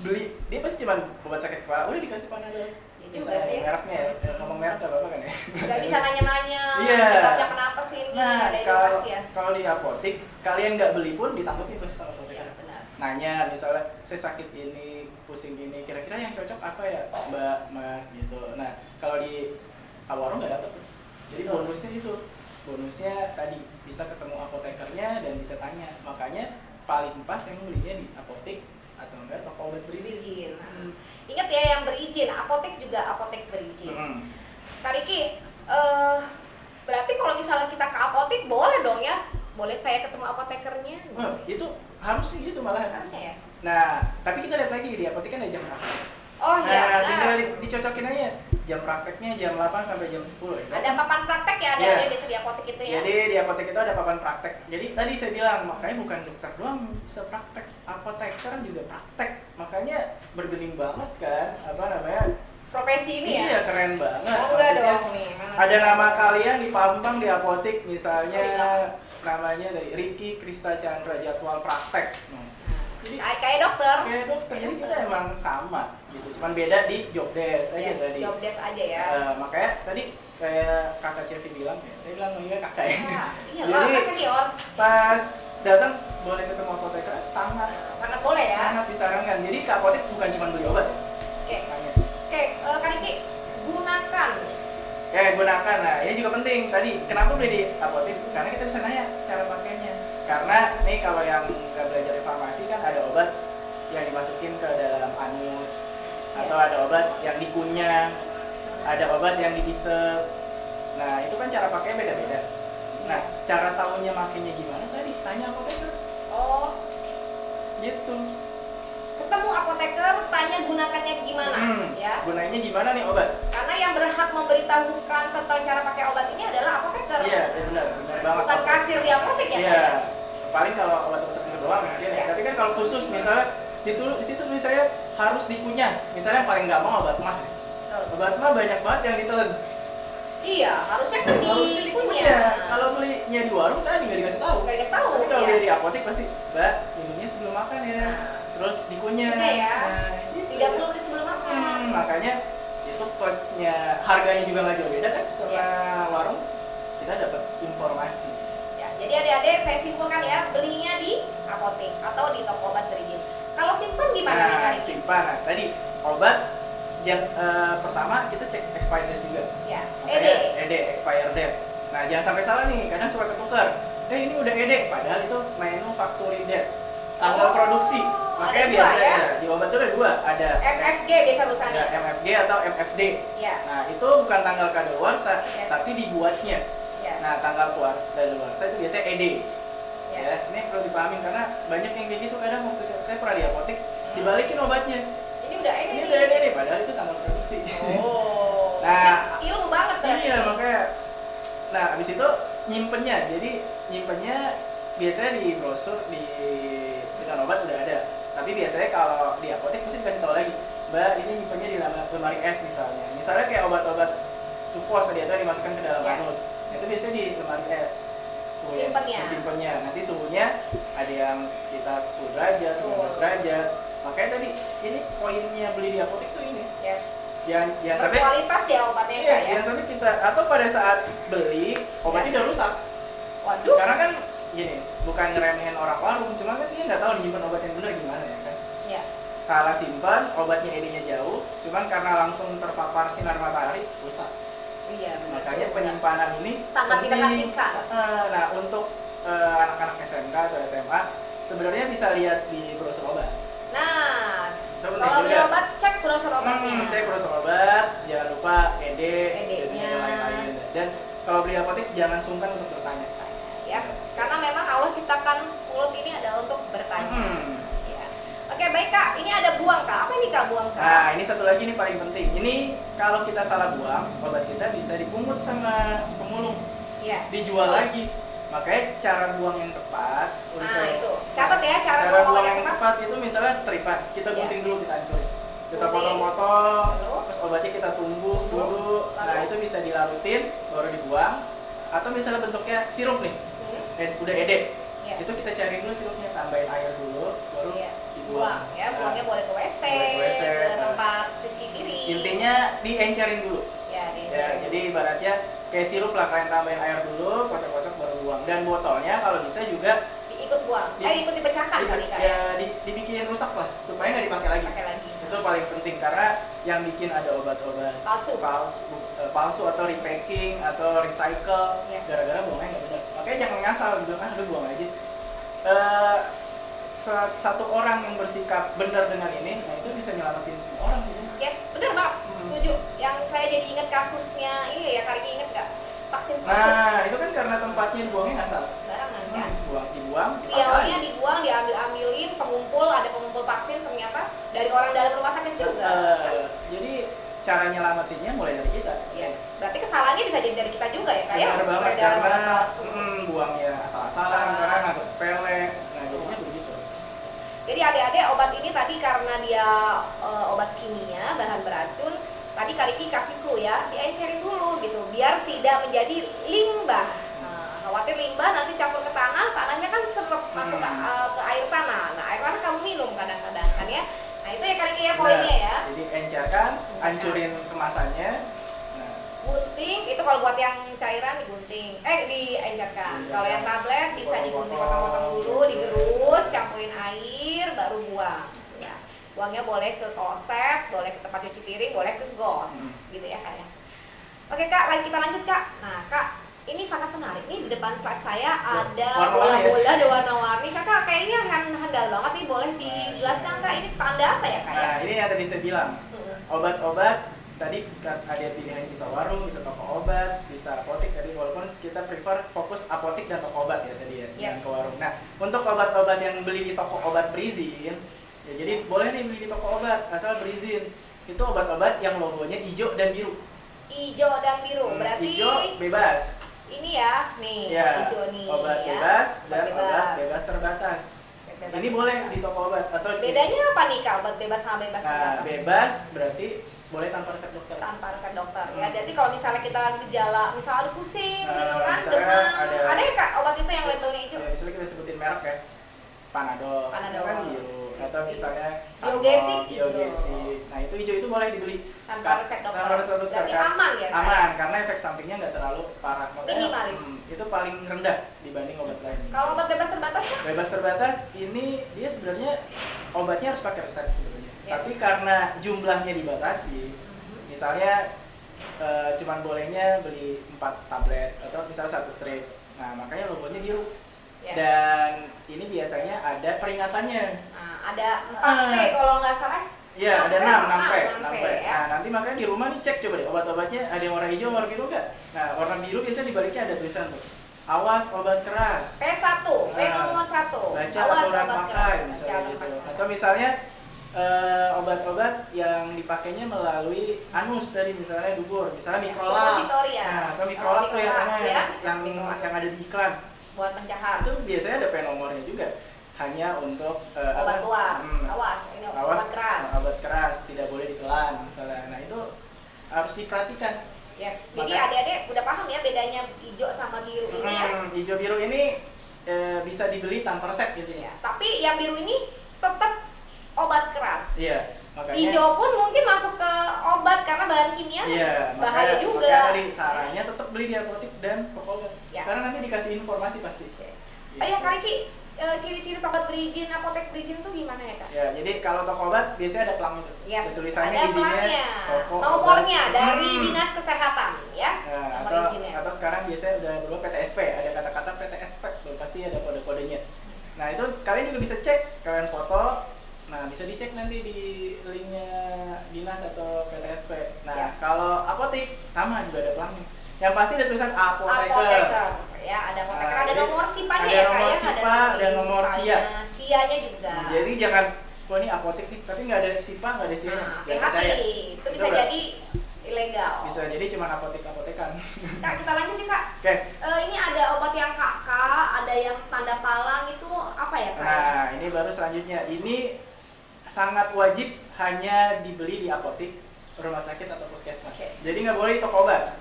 Beli dia pasti cuma obat sakit kepala, udah dikasih panadol. Ya juga sih. Mereknya ya, ngomong merek gak apa-apa kan ya. Gak bisa nanya-nanya. Iya. Penyebabnya kenapa sih ini? Nah, Ada kalau edukasi ya. kalau di apotik kalian nggak beli pun ditanggapin pasti sama apoteker. Iya, benar. Nanya misalnya saya sakit ini, pusing ini, kira-kira yang cocok apa ya Mbak, Mas gitu. Nah, kalau di warung nggak dapat tuh. Jadi Betul. bonusnya itu, bonusnya tadi bisa ketemu apotekernya dan bisa tanya. Makanya paling pas yang belinya di apotik atau enggak toko obat berizin. Berizin. Ingat ya yang berizin, apotek juga apotek berizin. Kak Riki, berarti kalau misalnya kita ke apotek boleh dong ya? Boleh saya ketemu apotekernya? Wah, itu harusnya gitu malahan. Harusnya ya? Nah, tapi kita lihat lagi di apotek kan ada jam praktek. Oh iya, tinggal dicocokin aja jam prakteknya jam 8 sampai jam 10 ya. ada papan praktek ya, ada Iya. biasa di apotek itu ya? Jadi di apotek itu ada papan praktek. Jadi tadi saya bilang, makanya bukan dokter doang bisa praktek, apoteker juga praktek. Makanya bergening banget kan, apa namanya? Profesi ini ya? Iya, keren banget. Oh, enggak Maksudnya, dong nih. Mana ada nih? nama kalian dipampang di apotek, misalnya Oh, iya. namanya dari Ricky Krista Chandra jadwal praktek. Jadi Kayak dokter. kayak dokter, jadi kita emang sama gitu. Cuman beda di job desk aja Yes, tadi. job desk aja ya. Makanya tadi kayak kakak Cevi bilang, ya, saya bilang iya kakak ya. Iya lah, kan senior. Pas datang boleh ketemu apoteker, sangat Sangat boleh ya. sangat disarankan. Jadi ke apotek bukan cuma beli obat. Oke, Makanya. oke, Kak Riki, gunakan. Gunakan. Nah, ini juga penting. Tadi kenapa beli di apotek? Karena kita bisa nanya cara pakainya. Karena nih kalau yang nggak belajar di farmasi kan ada obat yang dimasukin ke dalam anus, atau ada obat yang dikunyah, ada obat yang diisep. Nah, itu kan cara pakainya beda-beda. Nah, cara tahunya makainya gimana tadi? Tanya apoteker. Oh, Gitu. ketemu apoteker, tanya gunakannya gimana ya. Gunanya gimana nih obat? Karena yang berhak memberitahukan tentang cara pakai obat ini adalah apoteker. Iya, benar banget. Bukan kasir di apotek ya. Iya. Kak, ya? Paling kalau obat-obat tertentu doang mungkin ya. Iya. Tapi kan kalau khusus misalnya di situ tulis saya harus dikunyah. Misalnya yang paling gampang obat mah. Betul. Obat mah banyak banget yang ditelan. Iya, harusnya kan Harusnya dikunyah. Kalau belinya di warung tadi nggak dikasih tahu. Nggak dikasih tahu, Tapi kalau iya. beli di apotek pasti, Mbak, minumnya sebelum makan ya. Terus dikunyah. Tidak ya. Nah, gitu. 30 menit sebelum makan. Makanya itu plusnya harganya juga nggak jauh beda kan sama Iya. warung. Kita dapat informasi saya simpulkan ya, belinya di apotek atau di toko obat berizin. Kalau simpan gimana nih Kak Riki? Simpan. Nah, tadi obat pertama kita cek expired date juga. Ya, Makanya ED expired date. Nah, jangan sampai salah nih, kadang suka ketukar. Ini udah ED, padahal itu manufacturing date. Tanggal produksi. Makanya ada dua, biasanya ya? di obat itu ada dua, ada MFG biasa tulisannya. ada MFG atau MFD. Ya. Nah, itu bukan tanggal kadaluarsa, Yes. tapi dibuatnya. Ya. Nah, tanggal keluar kadaluarsa itu biasanya ED. Ya. Ya, ini perlu dipahamin karena banyak yang kayak gitu, kadang waktu saya pernah di apotek dibalikin obatnya. Ini udah ED Ini nih. udah ED, padahal itu tanggal produksi. Oh. Nah, Ini ilmu banget berarti. Iya, nih. makanya. Nah, abis itu nyimpennya. Jadi nyimpennya biasanya di brosur dengan obat udah ada. Tapi biasanya kalau di apotek mesti dikasih tahu lagi, Mbak, ini nyimpennya di lemari es misalnya. Misalnya kayak obat-obat supos tadi itu dimasukkan ke dalam Ya. anus. Itu biasanya di lemari es. Simpennya. Simpennya. Nanti suhunya ada yang sekitar 10 derajat, 15 derajat. Makanya tadi ini poinnya beli di apotek tuh ini. Yes. Jangan sampai Berkualitas ya obatnya iya, Kak ya. jangan sampai kita atau pada saat beli obatnya udah rusak. Waduh. Karena kan gini, bukan ngeremehin orang warung, cuma kan dia nggak tahu nyimpen obat yang benar gimana ya kan. Ya. Salah simpan, obatnya ED-nya jauh, cuman karena langsung terpapar sinar matahari rusak. Iya, benar. Makanya penyimpanan ini sangat penting. diperhatikan. Nah, untuk anak-anak SMK atau SMA sebenarnya bisa lihat di brosur obat. Nah, Itu penting kalau beli juga. obat cek brosur obatnya. Cek brosur obat, jangan lupa ED, ED-nya. dan lain-lain. Dan kalau beli apotek jangan sungkan untuk bertanya. Ya, karena memang Allah ciptakan mulut ini adalah untuk bertanya. Ya. Oke, baik Kak. Ini ada buang Kak. Apa ini Kak buang Kak? Nah, ini satu lagi nih paling penting. Ini kalau kita salah buang, obat kita bisa dipungut sama pemulung, Ya. dijual Betul. lagi. Makanya cara buang yang tepat untuk Nah, itu. Catat ya cara buang buang yang yang tepat. tepat itu misalnya stripan, kita Ya. gunting dulu, kita hancurin. Kita Gunting. potong-potong, Lalu? terus obatnya kita tumbuk Tumbuk. dulu. Nah, Lalu? itu bisa dilarutin baru dibuang. Atau misalnya bentuknya sirup nih, udah ED. Ya. Itu kita cari dulu sirupnya, tambahin air dulu, baru Ya. dibuang. Buang ya, buangnya boleh ke WC, Boleh ke WC, ke nah. tempat cuci piring. Intinya diencerin dulu. Ya, Ya, diencerin. jadi ibaratnya kayak sirup lah, kalian tambahin air dulu, kocok-kocok baru buang. Dan botolnya kalau bisa juga ikut buang. Ikut dipecahkan kali Kak. dibikin rusak lah supaya nggak dipakai lagi. Pakai lagi. Itu paling penting karena yang bikin ada obat-obat palsu atau repacking atau recycle Ya. gara-gara buangnya nggak benar. Makanya jangan ngasal bilang udah buang aja. Satu orang yang bersikap benar dengan ini, nah itu bisa nyelamatin semua orang gitu. Yes, bener Mbak. Setuju. Yang saya jadi ingat kasusnya ini ya, Kak Riki inget nggak? Vaksin palsu. Nah, itu kan karena tempatnya dibuangnya ngasal. Barangan kan. Dibuang, Vialnya dibuang, diambil-ambilin, ada pengumpul vaksin ternyata dari orang dalam rumah sakit juga. Jadi cara nyelamatinnya mulai dari kita. Yes, berarti kesalahannya bisa jadi dari kita juga ya Kak ya? Benar banget Peredaran obat karena palsu. buangnya asal-asalan, Salah. karena nganggap sepele. Nah, jadinya begitu. Jadi adik-adik obat ini tadi karena dia obat kimia, bahan beracun, tadi Kak Riki kasih clue ya, diencerin dulu gitu, biar tidak menjadi limbah. Nah, khawatir limbah nanti campur ke tanah, tanahnya kan serep masuk ke air tanah. Nah, air tanah kamu minum kadang-kadang kan ya. Nah, itu ya Kak Riki ya poinnya ya. Jadi encerkan, hancurin kemasannya. Nah, Gunting, itu kalau buat yang cairan digunting, diencerkan. Kalau yang tablet bisa digunting potong-potong dulu, digerus, campurin air, baru buang. Ya, buangnya boleh ke kloset, boleh ke tempat cuci piring, boleh ke got, gitu ya Kak ya. Oke Kak, kita lanjut Kak. Nah Kak, ini sangat menarik nih, di depan slide saya ada warna-warni ya? bola-bola ada warna-warni. Kakak kayaknya handal banget nih, boleh dijelaskan Kak ini tanda apa ya Kak ya? nah, ini yang tadi saya bilang. Obat-obat tadi kan ada pilihannya, bisa warung, bisa toko obat, bisa apotek. Tadi walaupun kita prefer fokus apotek dan toko obat ya tadi ya, jangan Yes. ke warung. Nah, untuk obat-obat yang beli di toko obat berizin, ya jadi boleh nih beli di toko obat asal berizin. Itu obat-obat yang logonya hijau dan biru. Hijau dan biru, berarti Hijau bebas. ini ya, nih Ya, hijau nih obat ya. bebas Obat dan obat bebas terbatas. Bebas Ini boleh terbatas. di toko obat atau Bedanya apa nih Kak, obat bebas sama bebas Nah, terbatas? bebas berarti boleh tanpa resep dokter. Tanpa resep dokter ya. Jadi kalau misalnya kita gejala, misalnya pusing gitu kan, misalnya demam, ada ya Kak obat itu yang labelnya hijau? Ya, misalnya kita sebutin merek ya, Panadol, Panadol. itu kan biru. atau misalnya Biogesic hijau. biogesic. Nah itu hijau itu boleh dibeli Tanpa resep dokter. Tanpa resep dokter. Berarti aman ya, Kak? Aman karena efek sampingnya nggak terlalu parah. Makanya, Minimalis. itu paling rendah dibanding obat lain. Kalau obat bebas terbatas kan? Bebas terbatas ini dia sebenarnya obatnya harus pakai resep sebenarnya. Yes. Tapi karena jumlahnya dibatasi, misalnya cuman bolehnya beli 4 tablet atau misalnya 1 strip. Nah, makanya logonya biru. Yes. Dan ini biasanya ada peringatannya. Nah, ada 4P kalau nggak salah. Iya, ada 6P. 6P ya. Nah, nanti makanya di rumah nih cek coba deh obat-obatnya ada yang warna hijau, warna biru nggak? Nah, warna biru biasanya di baliknya ada tulisan tuh. Awas obat keras. P1, P nomor 1. Baca Awas aturan obat pakai keras. misalnya Baca gitu. aturan Atau misalnya obat-obat yang dipakainya melalui anus tadi misalnya dubur, misalnya Ya, mikrolak. suppositoria. Nah, atau mikrolak tuh yang Mikrolak, ya. yang Mikrolak. yang ada di iklan. buat pencahar. Itu biasanya ada nomornya juga. Hanya untuk Obat luar. Hmm, Awas, ini awas, obat keras. obat keras tidak boleh ditelan misalnya. Nah, itu harus diperhatikan. Yes. Jadi Maka- adik-adik udah paham ya bedanya hijau sama biru ini ya. Hijau biru ini bisa dibeli tanpa resep gitu Ya, ya. tapi yang biru ini tetap obat keras. Iya, makanya Hijau pun mungkin masuk ke obat karena bahan kimia iya, bahaya makanya- juga. makanya tadi sarannya tetap beli di apotek dan toko obat. Ya. Karena nanti dikasih informasi pasti. Oh ya, Kak Riki, ciri-ciri obat berizin, apotek berizin tuh gimana ya, Kak? Ya, jadi kalau toko obat biasanya ada pelang itu. Yes, Tulisannya ada izinnya pelangnya, toko nomornya obat. dari Dinas Kesehatan ya, Nah, nomor atau, izinnya. atau sekarang biasanya udah berubah PTSP, ada kata-kata PTSP tuh pasti ada kode-kodenya. Nah, itu kalian juga bisa cek, kalian foto. Nah, bisa dicek nanti di linknya dinas atau PTSP. Nah, Siap. kalau apotek sama juga ada pelangnya. Yang pasti ada tulisan apoteker. Apoteker ya, ada apoteker, Nah, ada jadi nomor SIPA-nya ada ya, Kak nomor ya, SIPA, ada nomor SIPA-nya, SIA-nya juga. Jadi jangan, wah ini apotek nih, tapi nggak ada SIPA, nggak ada SIA-nya. Nah, Jangan hati-hati, percaya. itu bisa Betul, jadi ilegal. Bisa jadi cuma apotek-apotekan. Kak, kita lanjut ya, Kak. Oke. Ini ada obat yang KK, ada yang tanda palang, itu apa ya, Kak? Nah, ini baru selanjutnya. Ini sangat wajib hanya dibeli di apotek, rumah sakit atau puskesmas. Oke. Jadi nggak boleh di toko obat.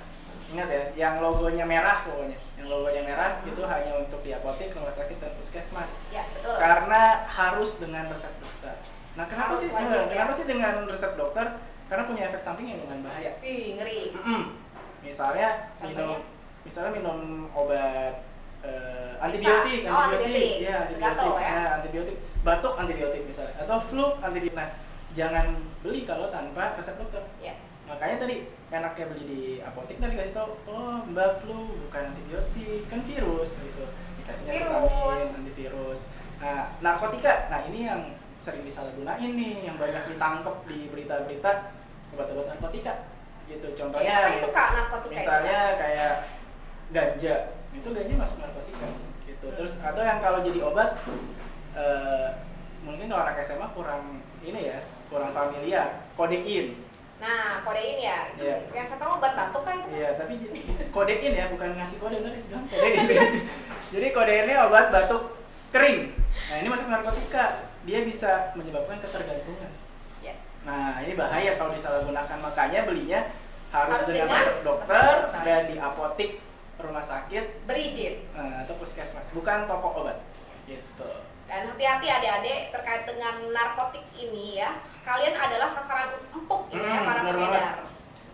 Ingat ya, yang logonya merah pokoknya. Yang logonya merah itu hanya untuk di apotek, rumah sakit dan puskesmas. Ya, betul. Karena harus dengan resep dokter. Nah, kenapa Harus sih? wajib, ya. Kenapa sih dengan resep dokter? Karena punya efek samping yang lumayan bahaya. Ih, ngeri. Misalnya Contohnya? minum obat Periksa. antibiotik, Oh, antibiotik. ya Gatal, antibiotik, ya. nah, antibiotik, batuk antibiotik misalnya, atau flu antibiotik. Nah, jangan beli kalau tanpa resep dokter. Ya. Makanya tadi enaknya beli di apotek tadi kasih tahu, oh mbak flu bukan antibiotik, kan virus gitu, dikasihnya Virus. vitamin, antivirus. Nah, narkotika, nah ini yang sering disalahgunain nih, yang banyak ditangkep di berita-berita obat-obat narkotika gitu. Contohnya Apa itu, Kak, narkotika itu, misalnya kayak ganja, itu ganja masuk narkotika gitu. Terus atau yang kalau jadi obat mungkin kalau anak SMA kurang ini ya, kurang familiar, kodein. Nah, kodein ya, itu Iya. yang saya tahu obat batuk kan itu. Iya, tapi kodein ya, bukan ngasih kode tadi bilang kodein. Jadi kodeinnya obat batuk kering. Nah, ini masuk narkotika. Dia bisa menyebabkan ketergantungan. Ya. Nah, ini bahaya kalau disalahgunakan. Makanya belinya harus Harus dengan dengan resep dokter resep dokter. dan di apotek, rumah sakit, Berizin. atau puskesmas, bukan toko obat. Gitu. Dan hati-hati adik-adik terkait dengan narkotik ini ya. Kalian adalah sasaran empuk ini ya, para benar pengedar. banget.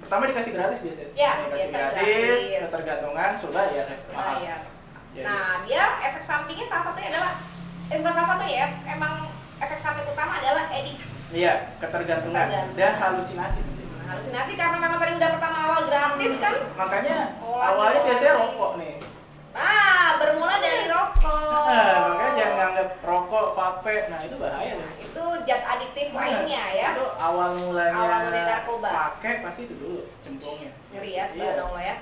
Pertama dikasih gratis biasanya. Ya, Dikasih biasa gratis, gratis. ketergantungan, coba ya mahal. Bayar. Jadi, Nah, dia efek sampingnya salah satunya adalah bukan salah satunya ya, emang efek samping utama adalah edik. iya, ketergantungan dan halusinasi. Nah, halusinasi karena memang tadi udah pertama awal gratis kan. Makanya Oh, lagi, awalnya oh, biasanya lagi. rokok nih. Nah, bermula dari rokok. Makanya jangan anggap rokok, vape, nah itu bahaya Nah, loh. itu zat adiktif lainnya ya. Itu awal mulanya Awal mulai narkoba. pakai pasti itu dulu cemplungnya. Ngeri ya, Iya. subhanallah ya.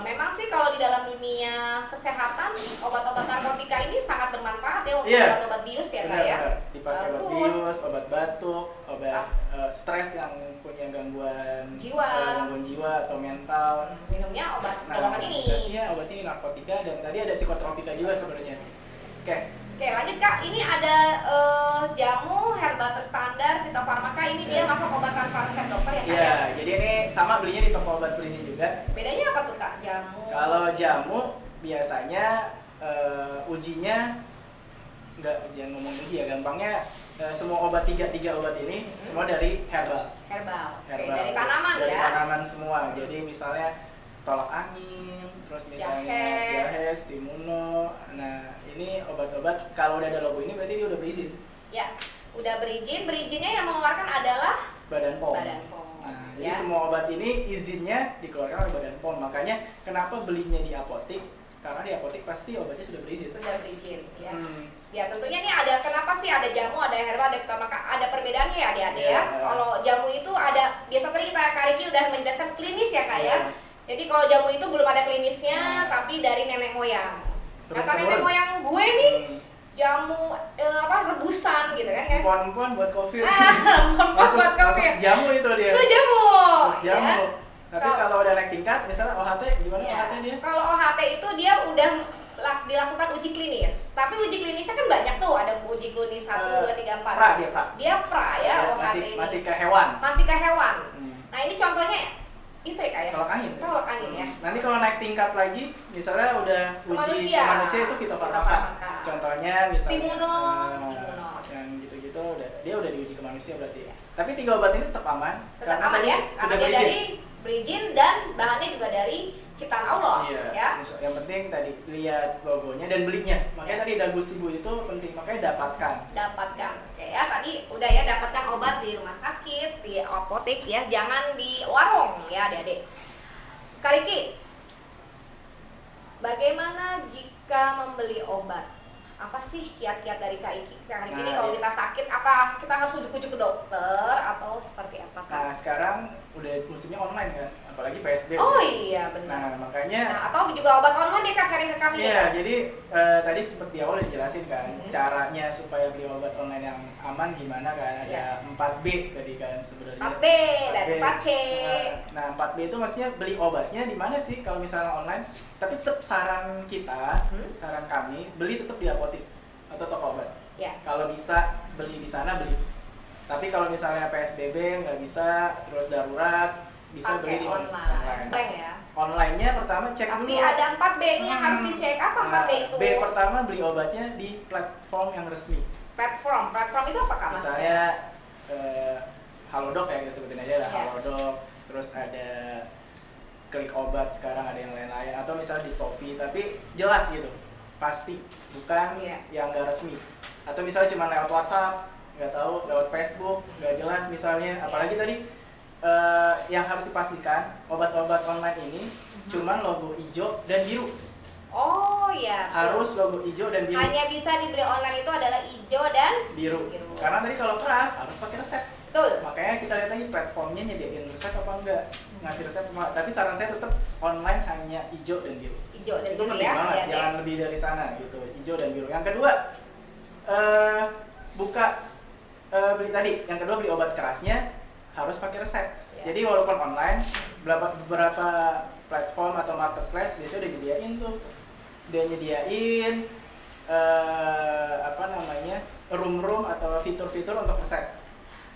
Memang sih kalau di dalam dunia kesehatan obat-obat narkotika ini sangat bermanfaat ya, Iya. obat-obat bius ya, Kak ya. Benar, dipakai obat Bagus. bius, obat batuk, obat stres yang punya gangguan Jiwa. gangguan jiwa atau mental. Minumnya obat Nah, golongan ini. dikasihnya obat ini narkotika dan tadi ada psikotropika juga sebenarnya. Oke. Oke, lanjut Kak. Ini ada jamu herbal terstandar fitofarmaka. Ini dia masuk obat tanpa resep dokter ya, Kak Iya, ya. jadi ini sama belinya di toko obat berizin juga. Bedanya apa tuh, Kak? Jamu. Kalau jamu biasanya ujinya jangan ngomong rugi ya, gampangnya semua obat tiga obat ini semua dari herbal. Oke, dari tanaman dari ya. tanaman semua. Jadi misalnya tolak angin, terus misalnya jahe, stimuno. Nah, ini obat-obat kalau udah ada logo ini berarti dia udah berizin. Ya, udah berizin. Berizinnya yang mengeluarkan adalah Badan POM. Badan POM. Nah, Ya. jadi semua obat ini izinnya dikeluarkan oleh Badan POM. Makanya kenapa belinya di apotik? Karena di apotik pasti obatnya sudah berizin. Sudah berizin, ya. Hmm. Ya tentunya nih ada kenapa sih ada jamu, ada herbal, ada fitofarmaka, ada perbedaannya ya adik-adik ya. Iya. Kalau jamu itu ada, biasa tadi Kak Riki udah menjelaskan klinis ya Kak ya. Iya. Jadi kalau jamu itu belum ada klinisnya, Nah. tapi dari nenek moyang. Kata Turun-temurun. nenek moyang gue nih, Hmm. jamu rebusan gitu kan ya. Empon-empon buat kopi. Masuk buat kopi. masuk jamu itu dia. Itu jamu. Masuk jamu. Ya. Tapi kalau udah naik tingkat, misalnya OHT, gimana Ya. OHT dia? Kalau OHT itu dia udah dilakukan uji klinis. Tapi uji klinisnya kan banyak tuh, ada uji klinis 1, 2, 3, 4. Pra dia, pra. Dia pra ya OHT masih, ini. masih ke hewan. Masih ke hewan. Hmm. Nah, ini contohnya itu ya kayak Tolak angin. tolak angin ya. Nanti kalau naik tingkat lagi, misalnya udah Ke uji manusia. ke manusia itu fitofarmaka. Fitofarmaka. Contohnya misalnya Stimuno, eh, imunos. yang gitu-gitu dia udah diuji ke manusia berarti. Tapi 3 obat ini tetap aman. Tetap karena aman tadi ya. Sudah Karena dia berizin. dari berizin dan bahannya juga dari ciptaan Allah Iya. ya. Yang penting tadi lihat logonya dan belinya. Makanya Ya. tadi Dagusibu itu penting. Makanya dapatkan. Dapatkan. Oke ya, tadi udah ya dapatkan obat di rumah sakit, di apotek ya, jangan di warung ya Adik-adik. Kak Riki, bagaimana jika membeli obat? Apa sih kiat-kiat dari Kak Riki ini Nah, kalau iya. kita sakit, apa kita harus ujuk-ujuk ke dokter atau seperti apa Kak? Nah, sekarang udah musimnya online kan, apalagi PSBB. Oh iya benar. Nah, makanya Nah, atau juga obat online dia Kak sharing ke kami iya, ya, Kak? jadi tadi seperti di awal udah dijelasin kan, caranya supaya beli obat online yang aman gimana kan, ada 4B tadi kan sebenarnya. 4B dan 4C. Nah, 4B itu maksudnya beli obatnya di mana sih kalau misalnya online? Tapi tetap saran kita, saran kami, beli tetap di apotik atau toko obat. Ya. Kalau bisa beli di sana beli. Tapi kalau misalnya PSBB nggak bisa, terus darurat, bisa Pakai beli di online. Blank ya. Online-nya pertama cek Tapi dulu. ada 4B nih yang harus dicek. Apa 4B itu? B pertama beli obatnya di platform yang resmi. Platform itu apa Kak maksudnya? Misalnya Halodoc ya, kita sebutin aja lah, Ya. Halodoc. Terus ada Klik Obat, sekarang ada yang lain-lain. Atau misalnya di Shopee, tapi jelas gitu, pasti bukan Iya. yang nggak resmi. Atau misalnya cuma lewat WhatsApp, nggak tahu, lewat Facebook, nggak jelas misalnya. Apalagi tadi yang harus dipastikan obat-obat online ini cuman logo hijau dan biru. Oh iya. betul. Harus logo hijau dan biru. Hanya bisa dibeli online itu adalah hijau dan Biru. Biru. Karena tadi kalau keras harus pakai resep. betul. Makanya kita lihat lagi platformnya nyediain resep apa enggak, ngasih resep apa. Tapi saran saya tetap online hanya hijau dan biru. Hijau dan Itu biru penting ya. banget, Adik-adik. jangan lebih dari sana gitu. Hijau dan biru. Yang kedua buka beli tadi. Yang kedua beli obat kerasnya harus pakai resep. Ya. Jadi walaupun online, beberapa platform atau marketplace biasanya udah nyediain tuh. Dia nyediain apa namanya, room atau fitur-fitur untuk resep.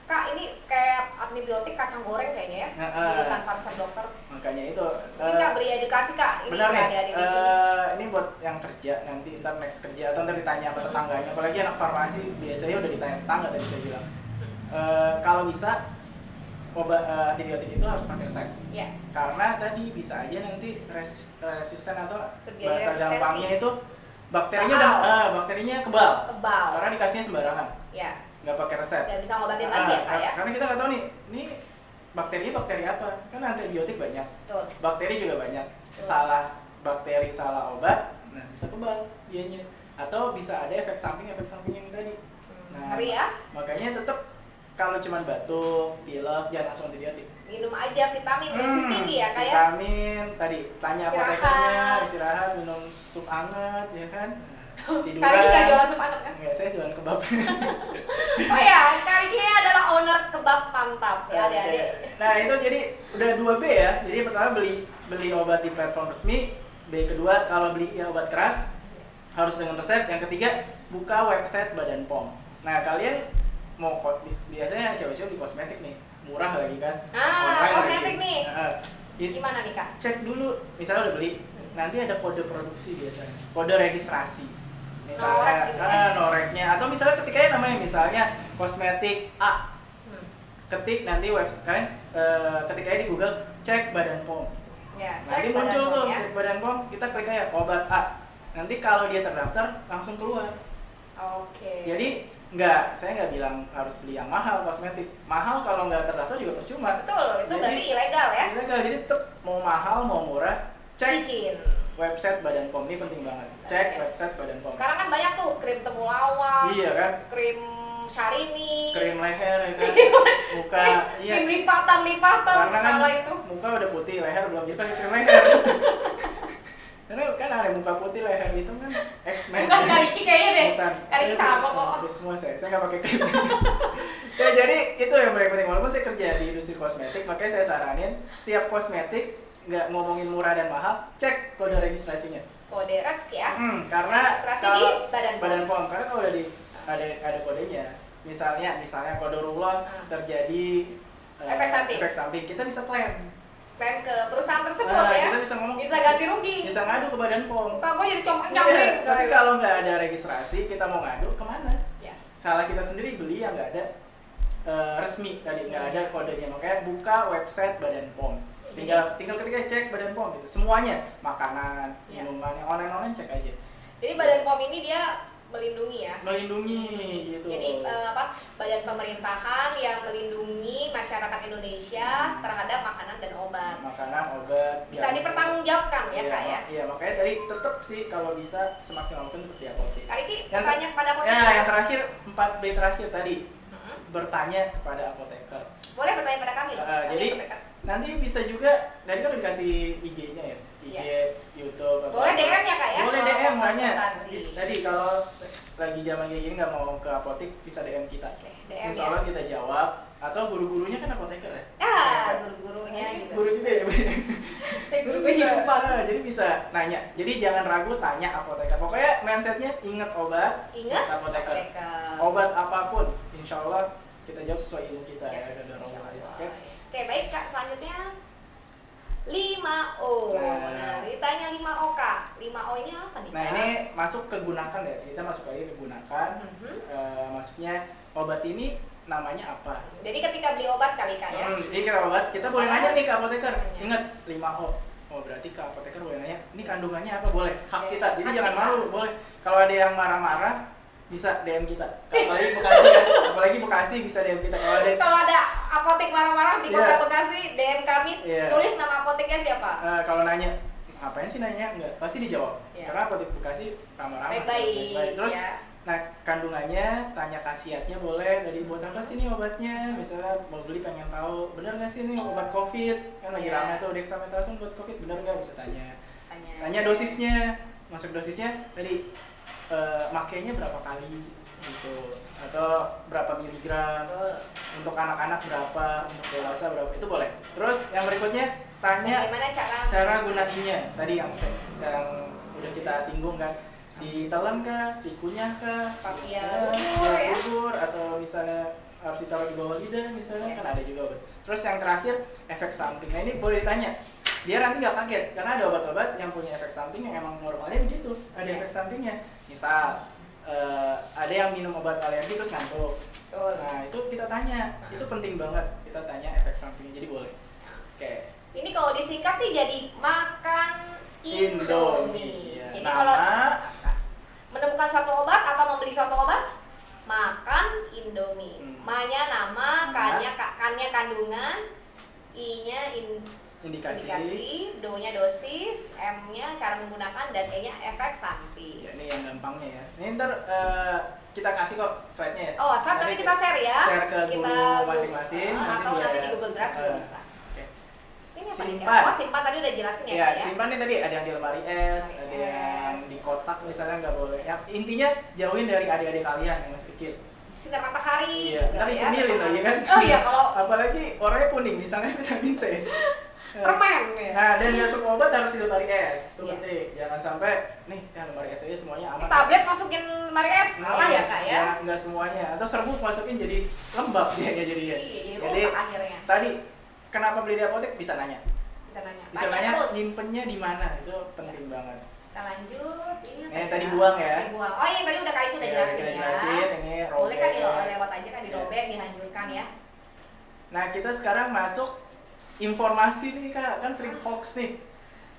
Kak, ini kayak antibiotik kacang goreng kayaknya ya. Nah, Dulu tanpa resep dokter. Makanya itu Mungkin Kak beri edukasi Kak. Ini benar nih, adik-adik di sini. ini buat yang kerja nanti ntar next kerja atau ntar ditanya sama tetangganya, apalagi anak farmasi biasanya udah ditanya tetangga tadi saya bilang. Kalau bisa obat antibiotik itu harus pakai resep. Ya. Karena tadi bisa aja nanti resisten atau Terjadi bahasa resistensi. gampangnya itu bakterinya bakterinya kebal. Kebal. Karena dikasihnya sembarangan, Ya. nggak pakai resep. Nggak bisa ngobatin lagi ya Kak ya. Karena kita nggak tahu nih, ini bakterinya bakteri apa? Kan antibiotik banyak. Betul. Bakteri juga banyak. Betul. Salah bakteri, salah obat, nah bisa kebal dianya. Atau bisa ada efek samping yang tadi. Nah, Ngeri ya. makanya tetap kalau cuma batuk, pilek, jangan langsung antibiotik. Minum aja vitamin dosis tinggi ya Kak ya. Vitamin tadi tanya Istirahat. apotekernya, istirahat, minum sup hangat ya kan. Tiduran. Kak Riki nggak jualan sup hangat kan? Enggak, saya jualan kebab. Oh ya, Kak Riki adalah owner kebab mantap ya adik-adik. Nah itu jadi udah 2B ya. Jadi pertama beli obat di platform resmi. B kedua kalau beli ya obat keras harus dengan resep. Yang ketiga buka website Badan POM. Nah kalian mau biasanya cewek-cewek di kosmetik nih, murah lagi kan? Online Kosmetik lagi. nih. It- Gimana nih Kak? Cek dulu, misalnya udah beli, nanti ada kode produksi biasanya, kode registrasi. Misalnya, Norek gitu ya? noreknya, atau misalnya ketik aja namanya, misalnya kosmetik A, ketik nanti kalian ketik aja di Google, cek Badan POM. Ya, Nanti cek muncul Badan tuh POM ya. cek Badan POM, kita klik aja obat A. Nanti kalau dia terdaftar langsung keluar. Oke. Jadi saya nggak bilang harus beli yang mahal kosmetik. Mahal kalau nggak terdaftar juga percuma. Betul, itu Jadi, berarti ilegal ya? Ilegal, jadi tetap mau mahal mau murah, cek Izin. website Badan POM, ini penting banget. Cek Oke. website Badan POM. Sekarang kan banyak tuh krim temulawak, Iya kan? krim Syahrini, Krim leher ya kan, muka, iya. krim lipatan-lipatan, Karena kan kala itu. muka udah putih, leher belum, kita krim leher. Karena kan ada muka putih, leher itu kan X-Men. Bukan Kaliki kayaknya deh. Bukan. Kaliki sama kok. Hampir semua saya nggak pakai krim. Ya jadi itu yang paling penting, walaupun saya kerja di industri kosmetik, makanya saya saranin setiap kosmetik nggak ngomongin murah dan mahal, cek kode registrasinya. Kode rek ya. Karena Registrasi kalau di Badan POM. Badan POM, karena kalau ada kodenya, misalnya kode rulon terjadi efek samping, kita bisa klaim. Klaim ke perusahaan tersebut Nah, ya. kita bisa ngomong, Bisa ganti rugi. bisa ngadu ke Badan POM. Muka gue jadi Iya, compang-camping. tapi kalau nggak ada registrasi, kita mau ngadu kemana? Ya. Salah kita sendiri beli yang nggak ada resmi tadi, nggak Resmi. ada kodenya, makanya buka website Badan POM. Tinggal ketika cek Badan POM gitu, semuanya, makanan, Ya. minuman, yang online cek aja. Jadi Badan POM ini dia melindungi ya. Melindungi gitu. Jadi badan pemerintahan yang melindungi masyarakat Indonesia terhadap makanan dan obat. Makanan, obat. Bisa dipertanggungjawabkan ya, Kak ya. Iya, makanya tadi tetap sih kalau bisa semaksimal mungkin tetap di apotek. Kak Riki Yang bertanya pada apoteker. Ya, yang terakhir 4B terakhir tadi, Mm-mm. bertanya kepada apoteker. Boleh bertanya pada kami loh. Kami Jadi apoteker. nanti bisa juga, tadi kan udah dikasih IG-nya ya, IG, YouTube. atau Boleh apa. DM ya, Kak ya? Boleh Kalau DM mau nanya. konsultasi. Tadi kalau lagi zaman kayak gini nggak mau ke apotek, bisa DM kita. Oke, DM Insya ya. Allah kita jawab. Atau guru-gurunya kan apoteker ya. Guru-gurunya juga. Guru juga ya. Guru gue sih lupa. Jadi bisa nanya. Jadi jangan ragu, tanya apoteker. Pokoknya mindsetnya ingat obat, Ingat apoteker. apoteker. Obat apapun, insya Allah kita jawab sesuai ilmu kita Yes, ya. Ada insya Allah. Allah. Oke. Oke, baik Kak, selanjutnya 5O. Nah. Nah, ditanya 5O Kak. 5O ini apa nih Kak? Nah ini masuk ke gunakan ya. Kita masuk lagi ke gunakan. Mhm. Maksudnya obat ini namanya apa? Jadi ketika beli obat kali Kak ya. Jadi kita obat, kita boleh nanya nih ke apoteker. Nanya. Ingat 5O. Oh berarti ke apoteker boleh nanya. Ini kandungannya apa? Boleh. Hak Oke. kita. Jadi Hak jangan kita. malu. Boleh. Kalau ada yang marah-marah, bisa DM kita. Apalagi Bekasi kan. Apalagi Bekasi bisa DM kita. Kalau ada apotek marah-marah di Iya. Kota Bekasi, DM kami, Iya. tulis nama apoteknya siapa. Kalau nanya, ngapain sih nanya? Enggak, pasti dijawab. Iya. Karena apotek Bekasi ramah-ramah. Baik-baik. Terus, Ya. nah kandungannya, tanya khasiatnya boleh. Dari buat apa sih nih obatnya? Misalnya mau beli pengen tahu, bener nggak sih ini obat COVID? Kan lagi Iya. ramai tuh dexamethasone buat COVID, bener nggak? Bisa tanya. Tanya. Tanya dosisnya, masuk dosisnya tadi makainya berapa kali gitu, atau berapa miligram. Betul. Untuk anak-anak berapa, untuk dewasa berapa, itu boleh. Terus yang berikutnya tanya Bagaimana cara gunainnya, tadi yang udah kita singgung kan, ditelan kah, dikunyah kah, Via bubur ya. bubur, atau misalnya harus ditaruh di bawah lidah misalnya, Iya. kan ada juga obat. Terus yang terakhir efek samping. Nah ini boleh ditanya biar nanti nggak kaget, karena ada obat-obat yang punya efek samping yang emang normalnya begitu, ada Iya. efek sampingnya. Misal ada yang minum obat alergi terus ngantuk. Betul. Nah itu kita tanya, itu penting banget kita tanya efek sampingnya, jadi boleh. Oke. Ini kalau disingkat nih jadi makan Indomie. Ya, Jadi nama, kalau menemukan satu obat atau membeli satu obat, makan Indomie. Ma-nya nama, K-nya kandungan, I-nya indikasi, Do-nya dosis, M-nya cara menggunakan, dan E-nya efek samping. ya, ini yang gampangnya ya. Ini ntar kita kasih kok slide-nya ya. Oh, slide nanti kita share ya. Share ke Kita guru masing-masing. atau dia- nanti di Google Drive juga bisa. Oke. Ini apa nih? Kak? Simpan. Oh, simpan tadi udah jelasin ya, Ya, Kak, ya. simpan nih tadi ada yang di lemari es, Lemari ada yang es. di kotak misalnya nggak boleh. Yang intinya jauhin dari adik-adik kalian yang masih kecil. Sinar matahari Iya, juga ntar ya. dicemilin lagi kan. Oh iya, kalau Apalagi warnanya kuning, misalnya vitamin C. permen ya. Nah, dan nggak semua obat harus di lemari es. Itu Iya. penting. Jangan sampai nih, ya lemari es aja semuanya aman. Tablet masukin lemari es, salah ya Kak ya? Nggak semuanya. Atau serbuk masukin jadi lembab dia jadi ya. Iya, jadi Jadi rusak akhirnya. tadi kenapa beli di apotek bisa nanya. Bisa nanya. Bisa Tanya nanya terus. nyimpennya di mana, itu penting banget. Kita lanjut. Ini apa Yang tadi buang ya. Tadi buang. Oh iya, tadi udah kali itu udah Ya, jelasin udah ya. jelasin, ini robek. Boleh kan lewat aja kan dirobek, dihancurkan ya. Nah, kita sekarang masuk informasi nih Kak, kan sering hoax nih.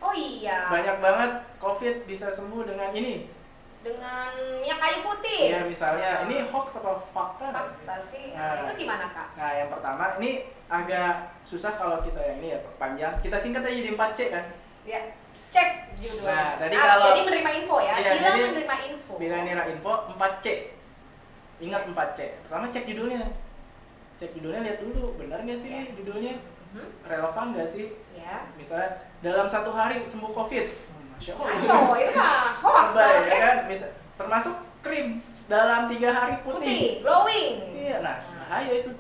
Oh iya. Banyak banget COVID bisa sembuh dengan ini. Dengan minyak kayu putih. Ya misalnya, ini hoax apa fakta? Fakta sih. Nah. Itu gimana Kak? Nah, yang pertama, ini agak susah kalau kita yang ini ya, panjang. Kita singkat aja di 4C kan. Ya. Cek judulnya. Nah, tadi kalau- jadi menerima info ya. Iya, Bila jadi menerima info. Bila nira info 4C. Ingat Iya. 4C. Pertama cek judulnya. Cek judulnya, lihat dulu, benar nggak sih Iya. judulnya? Mhm. Relevan nggak sih? Ya. Misalnya dalam 1 hari sembuh COVID. Masya Allah. Ngaco, itu mah hoax Lebay, banget ya ya. kan? Termasuk krim dalam 3 hari putih. Putih, glowing. Iya, nah bahaya itu.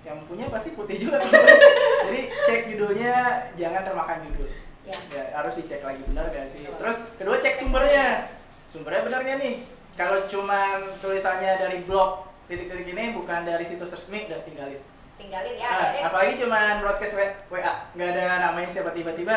Yang punya pasti putih juga. Jadi cek judulnya, jangan termakan judul. Ya. Ya, harus dicek lagi benar gak sih. Betul. Terus kedua cek sumbernya. Sumbernya benar gak nih? Kalau cuman tulisannya dari blog titik-titik ini bukan dari situs resmi, udah tinggalin. Tinggalin ya. Nah, Dek. apalagi cuman broadcast WA, nggak ada namanya siapa, tiba-tiba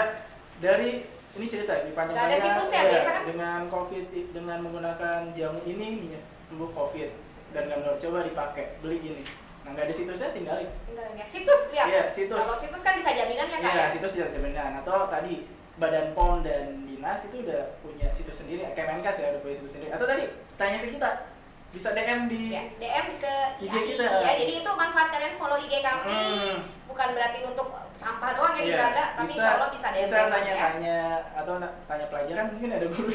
dari ini cerita di panjang Nggak ada situsnya, biasa kan? dengan COVID, dengan menggunakan jamu ini sembuh COVID dan nggak menurut, coba dipakai, beli ini. Nah, nggak ada situsnya, tinggalin. Tinggalin ya. Situs lihat. Iya, situs. Kalau situs kan bisa jaminan ya Kak Iya, ya. situs sudah jaminan. Atau tadi Badan POM dan Dinas itu udah punya situs sendiri, Kemenkes ya udah punya situs sendiri. Atau tadi tanya ke kita, bisa DM di Ya, DM ke IG IAI kita. ya. Jadi itu manfaat kalian follow IG kami. Hmm. Bukan berarti untuk sampah doang ya di Iya, beranda, tapi insya Allah bisa DM bisa ya. tanya-tanya atau tanya pelajaran, mungkin ada guru.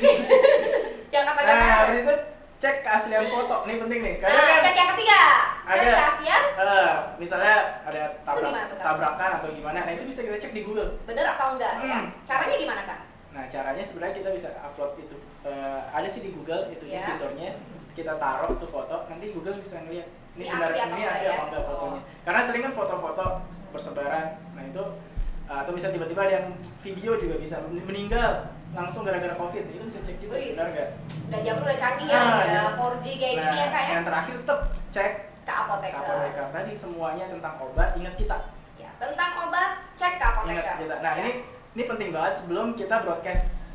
Jangan apa Nah, habis itu cek keaslian foto, ini penting nih. Kadang Nah, kan cek yang ketiga. Cek ada- keaslian misalnya ada gimana tuh, Kak? tabrakan atau gimana, nah itu bisa kita cek di Google. bener atau enggak ya. Hmm. Caranya gimana Kak? Nah, caranya sebenarnya kita bisa upload itu. Ada sih di Google itu Ya. fiturnya. Kita taruh tuh foto, nanti Google bisa ngeliat Ini benar asli atau ini enggak asli ya? apa enggak fotonya. Oh. Karena sering kan foto-foto bersebaran. Nah, itu atau bisa tiba-tiba ada yang video juga bisa meninggal langsung gara-gara COVID. Itu bisa cek juga, Wih, benar enggak? udah zaman udah canggih ya, Nah, udah jam- 4G kayak gini ya Kak ya. yang terakhir tetap cek Ke apoteker. apoteker. Tadi semuanya tentang obat, ingat kita. Ya, tentang obat cek ke apoteker. Ingat kita. Nah, Ya. ini penting banget sebelum kita broadcast.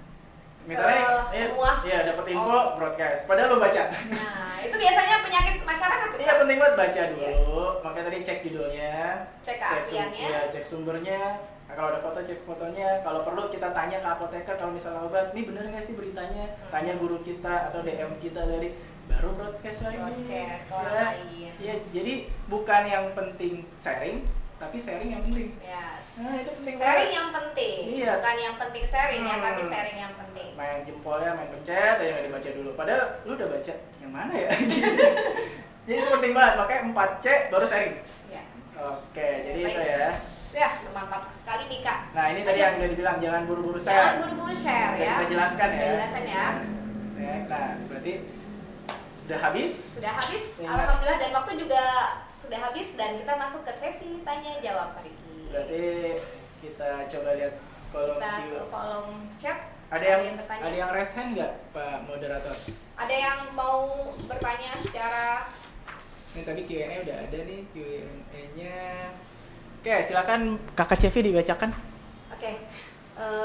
Misalnya semua. ya dapat info Oh. broadcast. Padahal lo baca. Nah, itu biasanya penyakit masyarakat tuh. Iya, Kak. penting banget baca Iya. dulu. Makanya tadi cek judulnya, Cek keasliannya. iya, cek sumbernya. Nah, kalau ada foto cek fotonya. Kalau perlu kita tanya ke apoteker kalau misalnya obat, ini bener nggak sih beritanya? Tanya guru kita atau DM kita dari baru broadcast lagi. Broadcast ke orang Ya. lain. Iya, jadi bukan yang penting sharing, tapi sharing yang penting. Yes. Nah, itu penting Sharing banget. yang penting. Iya. Bukan yang penting sharing ya, Hmm. tapi sharing yang penting. Main jempolnya, main pencet aja nggak dibaca dulu. Padahal lu udah baca yang mana ya? Jadi itu penting banget. Makanya 4C baru sharing. Ya. Oke, jadi Baik. itu ya. Ya, bermanfaat sekali nih Kak. Nah, ini tadi Oke. yang udah dibilang jangan buru-buru Jangan share. buru-buru share Udah ya. kita jelaskan ya. Udah jelasan ya. Nah, berarti udah habis. Sudah habis, Ingat. alhamdulillah, dan waktu juga sudah habis dan kita masuk ke sesi tanya jawab Pak Riki. Berarti kita coba lihat kolom Kita Q. ke kolom chat. Ada yang bertanya. ada yang raise hand nggak, Pak Moderator? Ada yang mau bertanya secara Ini tadi Q&A udah ada nih, Q&A-nya. Oke, silakan Kakak Cevi dibacakan. Oke,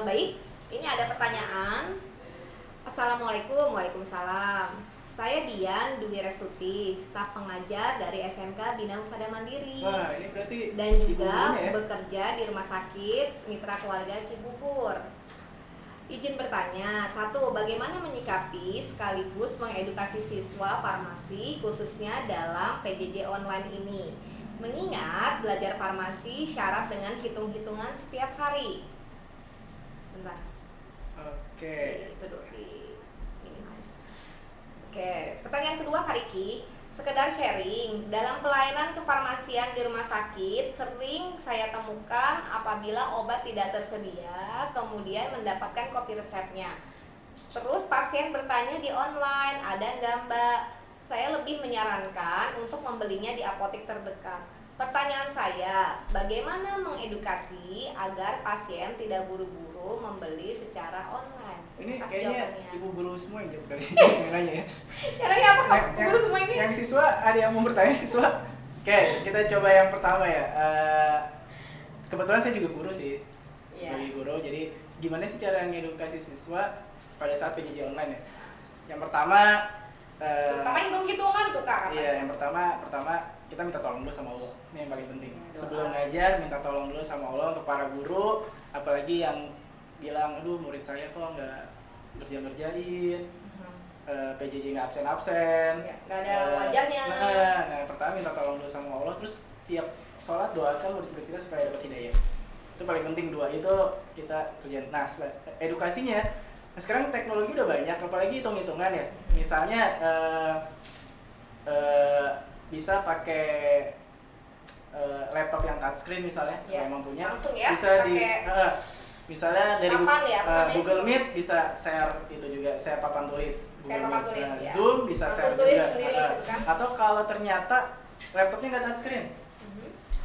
baik. Ini ada pertanyaan. Assalamualaikum, waalaikumsalam. Saya Dian Dwi Restuti, staf pengajar dari SMK Bina Husada Mandiri. Wah, ini berarti Dan juga ibu-ibunya ya? bekerja di Rumah Sakit Mitra Keluarga Cibubur. Izin bertanya, satu, bagaimana menyikapi sekaligus mengedukasi siswa farmasi khususnya dalam PJJ online ini? Mengingat belajar farmasi syarat dengan hitung-hitungan setiap hari. Sebentar. Oke. Itu dulu di minimize. Oke, pertanyaan kedua Kak Riki, sekedar sharing, dalam pelayanan kefarmasian di rumah sakit sering saya temukan apabila obat tidak tersedia, kemudian mendapatkan kopi resepnya. Terus pasien bertanya di online, ada nggak Mbak? Saya lebih menyarankan untuk membelinya di apotek terdekat. Pertanyaan saya, bagaimana mengedukasi agar pasien tidak buru-buru membeli secara online? Ini Kasih kayaknya jawabannya. ibu guru semua yang jawab dari yang nanya ya. Ya tadi apa Kak? Guru semua ini? Yang siswa, ada yang mau bertanya siswa? Oke, kita coba yang pertama ya. Kebetulan saya juga guru sih, Iya. sebagai guru. Jadi gimana sih cara ngedukasi siswa pada saat PJJ online ya. Yang pertama Terutama hitung-hitungan tuh Kak. iya, yang pertama kita minta tolong dulu sama Allah. Ini yang paling penting. Sebelum ngajar minta tolong dulu sama Allah untuk para guru, apalagi yang bilang, aduh murid saya kok nggak ngerjain, PJJ nggak absen-absen, Ya, nggak ada wajahnya. Nah, pertama minta tolong dulu sama Allah, terus tiap sholat doakan murid-murid kita supaya dapat hidayah. Itu paling penting, dua itu kita kerjain. Nah, edukasinya, nah sekarang teknologi udah banyak, apalagi hitung-hitungan ya. Misalnya bisa pakai laptop yang touchscreen misalnya, Ya, yang mempunyai, langsung ya, bisa pakai misalnya dari papan ya, Google Meet bisa share itu juga, share papan tulis. Share papan tulis, ya. Zoom bisa Langsung share tulis juga. sendiri situ kan. Atau kalau ternyata laptopnya nggak touchscreen,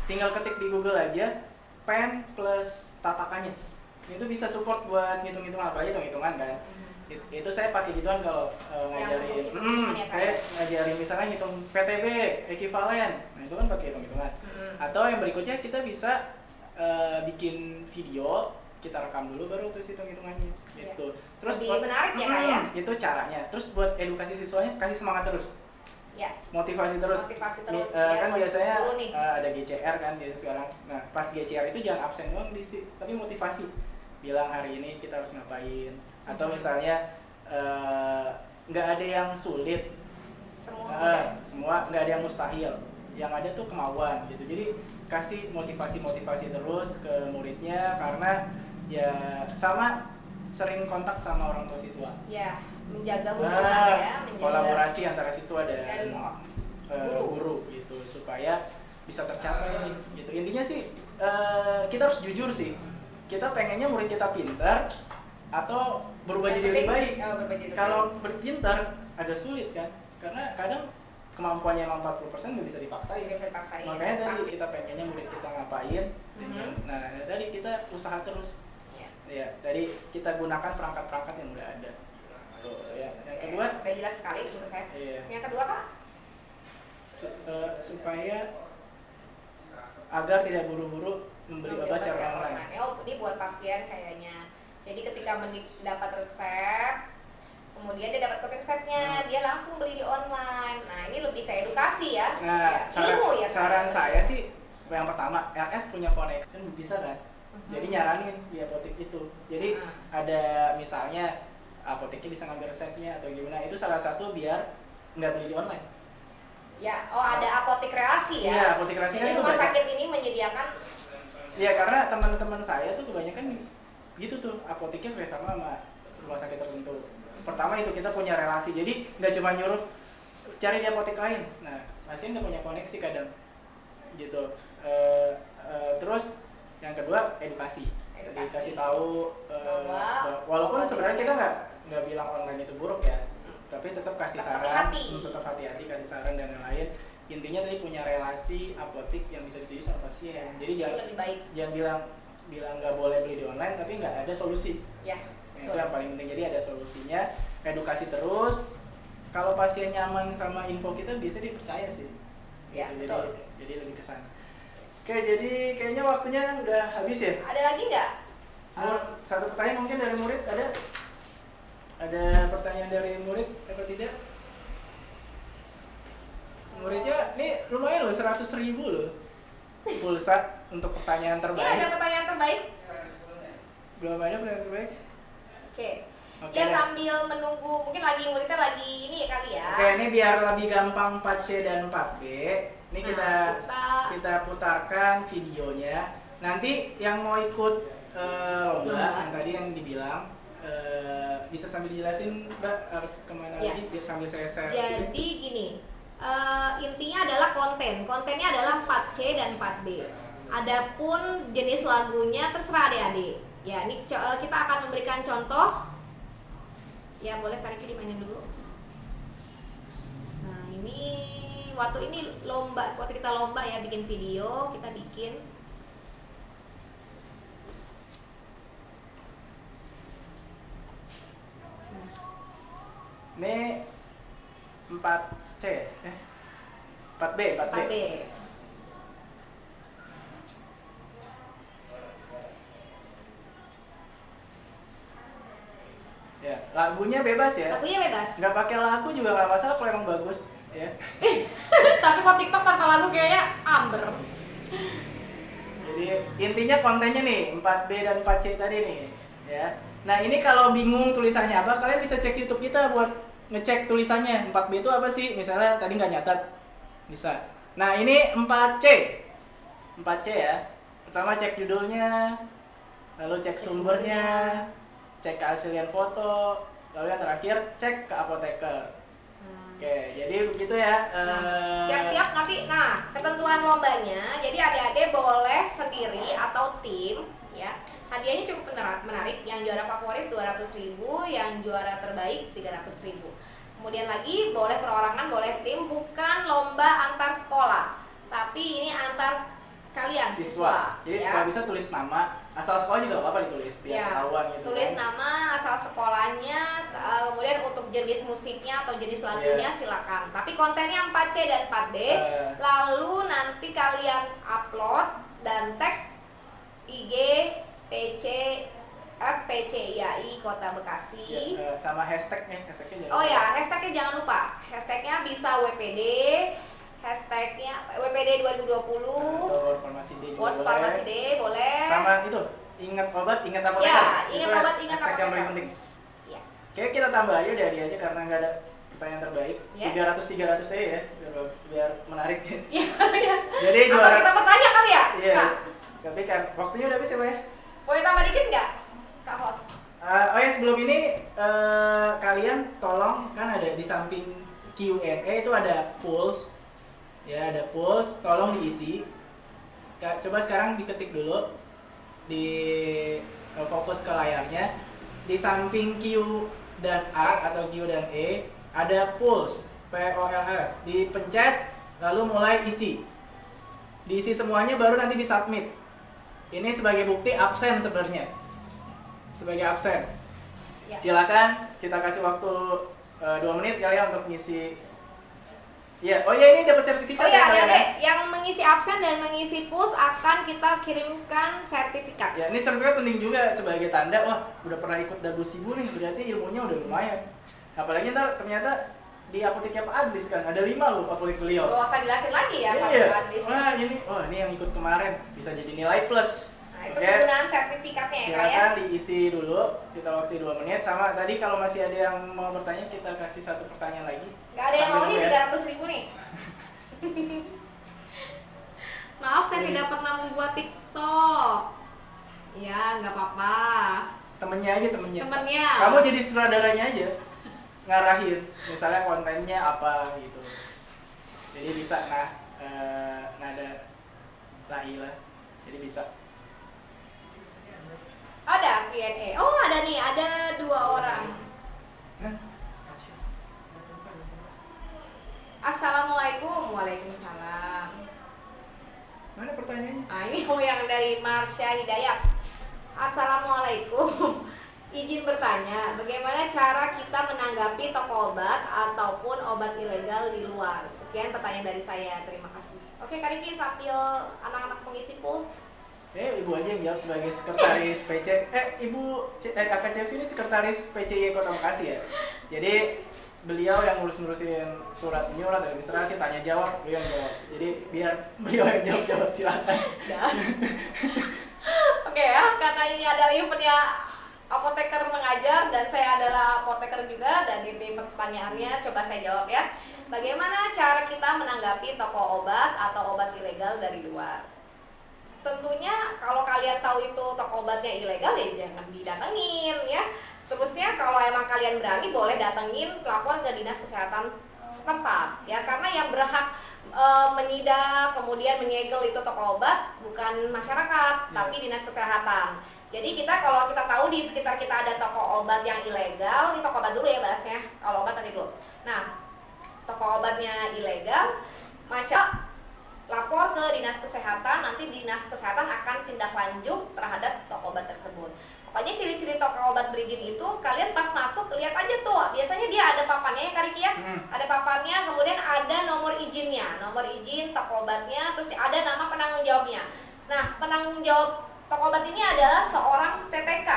tinggal ketik di Google aja pen plus tatakannya. Itu bisa support buat ngitung-ngitungan, apalagi hitung-hitungan kan. Itu saya pakai gituan kalau ngajarin. hitung-hitungan ya, Kak? Saya ngajarin misalnya ngitung PTB, ekivalen. Nah, itu kan pakai hitung-hitungan. Atau yang berikutnya kita bisa bikin video, kita rekam dulu baru terus hitung-hitungannya gitu. Terus lebih menarik ya Kak ya. Itu caranya. Terus buat edukasi siswanya kasih semangat terus. Ya. Motivasi terus. Motivasi terus, Kan buat biasanya guru nih. ada GCR kan gitu sekarang. Nah, pas GCR itu jangan absen doang diisi, tapi motivasi. Bilang hari ini kita harus ngapain. Atau misalnya nggak ada yang sulit. Semua nggak ada yang mustahil. Yang ada tuh kemauan gitu. Jadi kasih motivasi terus ke muridnya, karena ya sama sering kontak sama orang tua siswa. Ya, menjaga hubungan ya, menjaga kolaborasi antara siswa dan guru. guru gitu supaya bisa tercapai nih gitu. Intinya sih kita harus jujur sih. Kita pengennya murid kita pintar atau berubah jadi lebih baik. Kalau berpintar agak sulit kan, karena kadang kemampuannya emang 40% nggak bisa dipaksain. Makanya tadi kita pengennya murid kita ngapain. Nah, tadi kita usaha terus. Ya, tadi kita gunakan perangkat-perangkat yang udah ada. Tuh, ya. Yang kedua, udah jelas sekali menurut saya. Iya. Yang kedua Kak, supaya agar tidak buru-buru membeli obat secara online. Oh, ini buat pasien kayaknya. Jadi ketika dapat resep, kemudian dia dapat kopi resepnya, dia langsung beli di online. Nah, ini lebih ke edukasi ya. Nah, ilmu ya. saran saya sih yang pertama, RS punya koneksi kan bisa kan. Jadi nyaranin di apotek itu. Jadi ada misalnya apoteknya bisa ngambil resepnya atau gimana. Itu salah satu biar nggak beli di online. Ya, ada apotek kreasi ya. Iya, apotek kreasi. Jadi kan rumah sakit ini menyediakan. Iya, karena teman-teman saya tuh kebanyakan gitu tuh, apoteknya kayak sama rumah sakit tertentu. Pertama itu kita punya relasi, jadi nggak cuma nyuruh cari di apotek lain. Nah, pasien nggak punya koneksi kadang gitu. Terus yang kedua edukasi tahu walaupun sebenarnya kita nggak bilang online itu buruk ya, tapi tetap kasih saran, tetap hati-hati kasih saran dan lain-lain. Intinya tadi punya relasi apotek yang bisa dituju sama pasien. Jadi jangan bilang nggak boleh beli di online tapi nggak ada solusi. Ya, itu yang paling penting. Jadi ada solusinya, edukasi terus. Kalau pasien nyaman sama info kita biasanya dia percaya sih. Ya, gitu. Jadi lebih kesana. Oke, jadi kayaknya waktunya udah habis ya. Ada lagi nggak? Satu pertanyaan mungkin dari murid ada? Ada pertanyaan dari murid atau tidak? Muridnya ini lumayan loh, 100.000 loh pulsa untuk pertanyaan terbaik. Ini ada pertanyaan terbaik? Belum ada pertanyaan terbaik? Oke. Ya sambil menunggu, mungkin muridnya lagi ini kali ya. Oke, ini biar lebih gampang 4C dan 4B. Ini kita putarkan videonya. Nanti yang mau ikut lomba yang tadi yang dibilang bisa sambil dijelasin Mbak harus kemana lagi biar sambil saya share. Jadi gini, intinya adalah kontennya adalah 4C dan 4B. Adapun jenis lagunya terserah adik-adik. Ya, ini kita akan memberikan contoh. Ya, boleh Kariki dimainin dulu. Nah, ini waktu kita lomba ya bikin video, kita bikin. Ini 4C, 4B. Ya. Lagunya bebas ya. Lagunya bebas. Nggak pakai lagu juga nggak masalah kalau emang bagus ya. Tapi kok TikTok tanpa lagu kayaknya amber. Jadi intinya kontennya nih 4B dan 4C tadi nih ya. Nah ini kalau bingung tulisannya apa, kalian bisa cek YouTube kita buat ngecek tulisannya. 4B itu apa sih? Misalnya tadi nggak nyatat, bisa. Nah ini 4C, 4C ya. Pertama cek judulnya, lalu cek sumbernya, cek keaslian foto, lalu yang terakhir cek ke apoteker. Oke, jadi begitu ya. Siap-siap nanti. Nah, ketentuan lombanya, jadi adik-adik boleh sendiri atau tim, ya. Hadiahnya cukup menarik. Yang juara favorit 200.000, yang juara terbaik 300.000. Kemudian lagi boleh perorangan, boleh tim, bukan lomba antar sekolah, tapi ini antar kalian siswa. Jadi ya. kalau bisa tulis nama, asal sekolah juga nggak apa-apa ditulis biar Ya, ketahuan gitu. tulis kan. nama, asal sekolahnya, kemudian untuk jenis musiknya atau jenis lagunya Iya. silakan. Tapi kontennya 4C dan 4B, lalu nanti kalian upload dan tag IG PC @PCIAI Kota Bekasi. Ya, sama hashtagnya jangan Oh lupa. ya, hashtagnya jangan lupa. Hashtagnya bisa WPD, hashtagnya WPD 2020, Atau Farmasi D juga World boleh. Farmasi Day boleh. Sama itu, ingat obat, ingat apoteker. Ya, Itu ingat obat, ingat hashtag yang paling apoteker. penting. Ya. Oke, kita tambah aja dari aja karena nggak ada pertanyaan terbaik. Ya. 300 aja ya, biar menarik. Iya, iya. Jadi Atau juara. kita bertanya kali ya? Iya. Kak, Tapi kan waktunya udah habis ya, Pak ya? boleh tambah dikit nggak, Kak Host? Oh ya sebelum ini kalian tolong kan ada di samping Q&A itu ada polls ya, ada polls, tolong diisi. Coba sekarang diketik dulu di fokus ke layarnya, di samping Q dan A atau Q dan E ada polls, POLS, dipencet lalu mulai isi, diisi semuanya baru nanti disubmit. Ini sebagai bukti absen sebenarnya, sebagai absen. Ya. Silakan kita kasih waktu 2 menit kali ya untuk ngisi. Ya, oh ya ini dapat sertifikat Oh ya, kalian adik-adik yang mengisi absen dan mengisi push akan kita kirimkan sertifikat. Ya, ini sertifikat penting juga sebagai tanda wah udah pernah ikut Dabu Sibu nih, berarti ilmunya udah lumayan. Apalagi ntar ternyata di apoteknya Pak Adlis kan ada 5 loh apotek beliau. Gak usah jelasin lagi ya, Pak Iya. Adlis. Wah ini yang ikut kemarin bisa jadi nilai plus. Nah, itu Oke. kegunaan sertifikatnya ya, Kak ya. Silakan diisi dulu, kita kasih 2 menit. Sama tadi kalau masih ada yang mau bertanya kita kasih 1 pertanyaan lagi. Gak ada yang mau Sambil nih nunggu ya. 300.000 nih. Maaf saya tidak pernah membuat TikTok. Ya nggak apa-apa. Temennya aja temennya. Temennya. Kamu jadi sutradaranya aja, ngarahin. Misalnya kontennya apa gitu. Jadi bisa nada Laila. Jadi bisa. Ada Q&A. Oh ada nih, ada 2 orang. Assalamualaikum. Waalaikumsalam. Mana pertanyaannya? Nah ini yang dari Marsha Hidayat. Assalamualaikum. Izin bertanya, bagaimana cara kita menanggapi toko obat ataupun obat ilegal di luar? Sekian pertanyaan dari saya, terima kasih. Oke Kak Riki, sambil anak-anak mengisi puls. Ibu aja yang jawab sebagai sekretaris PC. Kakak Cevi ini sekretaris PCI Kota Bekasi ya. Jadi beliau yang ngurusin surat menyurat administrasi, tanya jawab, beliau yang jawab. Jadi biar beliau yang jawab silakan. Oke ya, karena ini adalah eventnya apoteker mengajar dan saya adalah apoteker juga, dan ini pertanyaannya coba saya jawab ya. Bagaimana cara kita menanggapi toko obat atau obat ilegal dari luar? Tentunya kalau kalian tahu itu toko obatnya ilegal ya jangan didatengin ya. Terusnya kalau emang kalian berani boleh datengin, lapor ke dinas kesehatan setempat ya, karena yang berhak menyidak kemudian menyegel itu toko obat bukan masyarakat tapi dinas kesehatan. Jadi kita kalau kita tahu di sekitar kita ada toko obat yang ilegal, ini toko obat dulu ya bahasnya, kalau obat nanti dulu. Nah, toko obatnya ilegal, lapor ke dinas kesehatan, nanti dinas kesehatan akan tindak lanjut terhadap toko obat tersebut. Pokoknya ciri-ciri toko obat berizin itu kalian pas masuk lihat aja tuh, biasanya dia ada papannya ya Kak Riki ya, ada papannya, kemudian ada nomor izinnya, nomor izin toko obatnya, terus ada nama penanggung jawabnya. Nah, penanggung jawab toko obat ini adalah seorang TTK.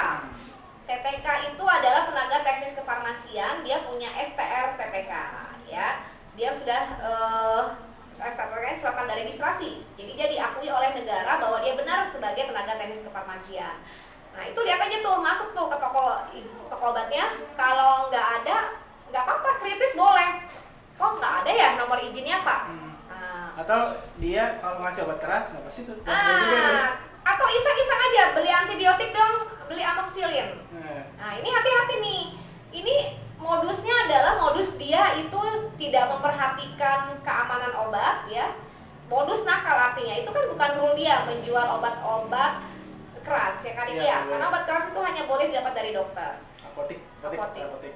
TTK itu adalah tenaga teknis kefarmasian dia punya STRTTK ya. Dia sudah STRTTK surat tanda registrasi. Jadi dia diakui oleh negara bahwa dia benar sebagai tenaga teknis kefarmasian. Nah, itu lihat aja tuh, masuk tuh ke toko obatnya. Kalau nggak ada, nggak apa-apa, kritis boleh. Kok nggak ada ya nomor izinnya, Pak? Atau dia kalau ngasih obat keras, nggak pasti tuh. Atau iseng-iseng aja, beli antibiotik dong, beli amoxicillin. Nah, ini hati-hati nih. Ini modusnya adalah modus dia itu tidak memperhatikan keamanan obat ya. Modus nakal artinya, itu kan bukan rule dia menjual obat-obat keras ya kan ya. Karena obat keras itu hanya boleh didapat dari dokter. Apotik.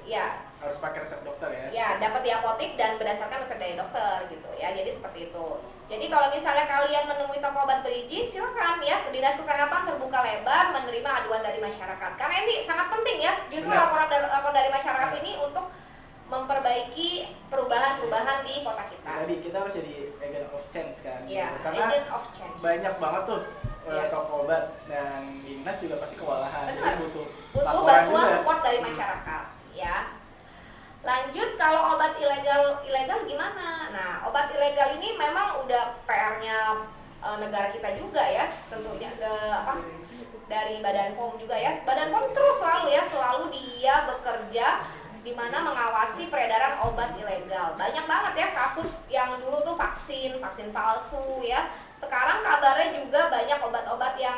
Ya. Harus pakai resep dokter ya. Ya, dapat di apotik dan berdasarkan resep dari dokter gitu ya. Jadi seperti itu. Jadi kalau misalnya kalian menemui toko obat berizin, silakan ya. Dinas Kesehatan terbuka lebar menerima aduan dari masyarakat. Karena ini sangat penting ya. Justru laporan dari masyarakat ini untuk memperbaiki perubahan-perubahan di kota kita. Jadi kita harus jadi agent of change kan. Iya, karena agent of change. Banyak banget tuh toko obat dan dinas juga pasti kewalahan. Benar. Jadi butuh bantuan juga. support dari masyarakat ya. Lanjut, kalau obat ilegal gimana? Nah, obat ilegal ini memang udah PR-nya negara kita juga ya, tentunya dari Badan POM juga ya. Badan POM terus selalu dia bekerja di mana mengawasi peredaran obat ilegal. Banyak banget ya kasus yang dulu tuh vaksin palsu ya. Sekarang kabarnya juga banyak obat-obat yang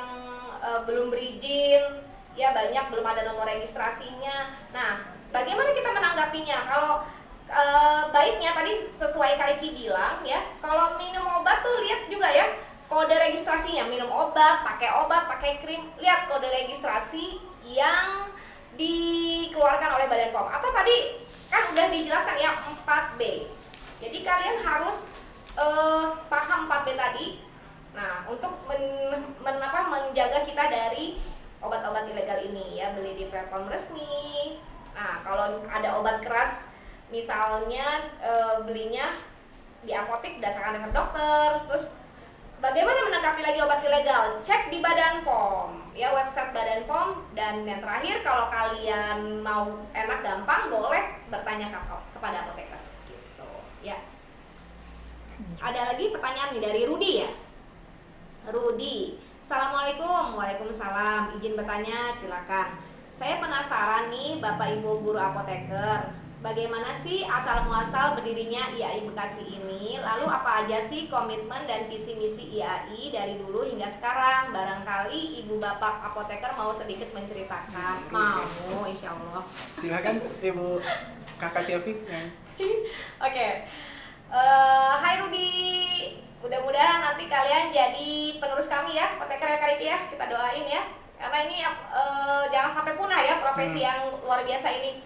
belum berizin ya, banyak belum ada nomor registrasinya. Nah, bagaimana kita menanggapinya? Kalau baiknya tadi sesuai Kariki bilang ya, kalau minum obat tuh lihat juga ya kode registrasinya. Minum obat, pakai krim, lihat kode registrasi yang dikeluarkan oleh Badan POM. Atau tadi kan udah dijelaskan ya 4B. Jadi kalian harus paham 4B tadi. Nah, untuk menjaga kita dari obat-obat ilegal ini ya, beli di platform resmi. Nah, kalau ada obat keras misalnya belinya di apotik berdasarkan resep dokter. Terus bagaimana menanggapi lagi obat ilegal? Cek di Badan POM ya, website Badan POM. Dan yang terakhir, kalau kalian mau enak gampang boleh bertanya kepada apoteker gitu ya. Ada lagi pertanyaan nih dari Rudi ya. Rudi, Assalamualaikum. Waalaikumsalam. Izin bertanya, silakan. Saya penasaran nih Bapak Ibu guru apoteker, bagaimana sih asal muasal berdirinya IAI Bekasi ini? Lalu apa aja sih komitmen dan visi misi IAI dari dulu hingga sekarang? Barangkali Ibu Bapak apoteker mau sedikit menceritakan. Mau, insya Allah. Silakan Ibu Kakak Sylvie. Oke. Hai Rudi, mudah-mudahan nanti kalian jadi penerus kami ya, apoteker ya Kariki ya, kita doain ya. Karena ini jangan sampai punah ya profesi yang luar biasa ini.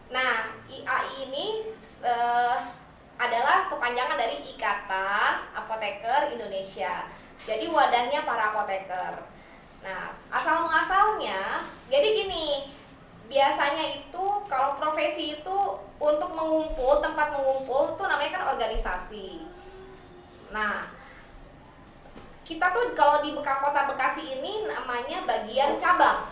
Nah, IAI ini adalah kepanjangan dari Ikatan Apoteker Indonesia. Jadi wadahnya para apoteker. Nah, asal muasalnya, jadi gini, biasanya itu kalau profesi itu untuk mengumpul, tempat mengumpul tuh namanya kan organisasi. Nah, kita tuh kalau di Kota Bekasi ini namanya bagian cabang.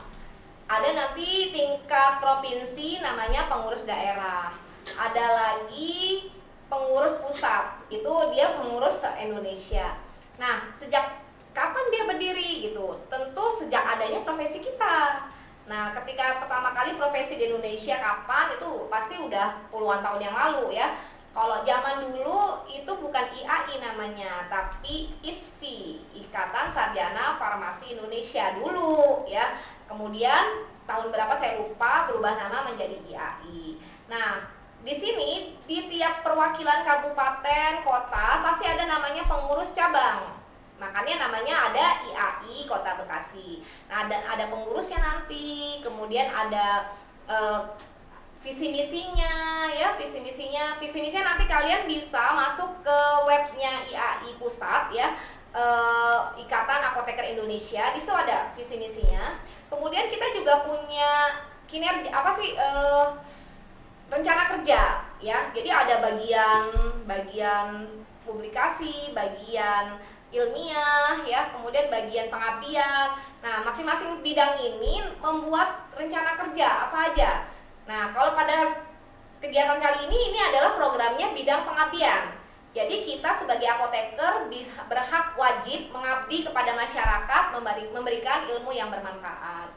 Ada nanti tingkat provinsi namanya pengurus daerah. Ada lagi pengurus pusat, itu dia pengurus se-Indonesia. Nah, sejak kapan dia berdiri gitu? Tentu sejak adanya profesi kita. Nah, ketika pertama kali profesi di Indonesia kapan? Itu pasti udah puluhan tahun yang lalu ya. Kalau zaman dulu itu bukan IAI namanya, tapi ISFI, Ikatan Sarjana Farmasi Indonesia dulu ya. Kemudian tahun berapa saya lupa berubah nama menjadi IAI. Nah, di sini di tiap perwakilan kabupaten, kota pasti ada namanya pengurus cabang. Makanya namanya ada IAI Kota Bekasi. Nah, dan ada pengurusnya nanti, kemudian ada visi misinya ya, visi misinya nanti kalian bisa masuk ke webnya IAI Pusat ya, Ikatan Apoteker Indonesia. Di situ ada visi misinya. Kemudian kita juga punya kinerja rencana kerja ya. Jadi ada bagian publikasi, bagian ilmiah ya, kemudian bagian pengabdian. Nah, masing-masing bidang ini membuat rencana kerja apa aja. Nah, kalau pada kegiatan kali ini adalah programnya bidang pengabdian. Jadi kita sebagai apoteker berhak wajib mengabdi kepada masyarakat, memberikan ilmu yang bermanfaat.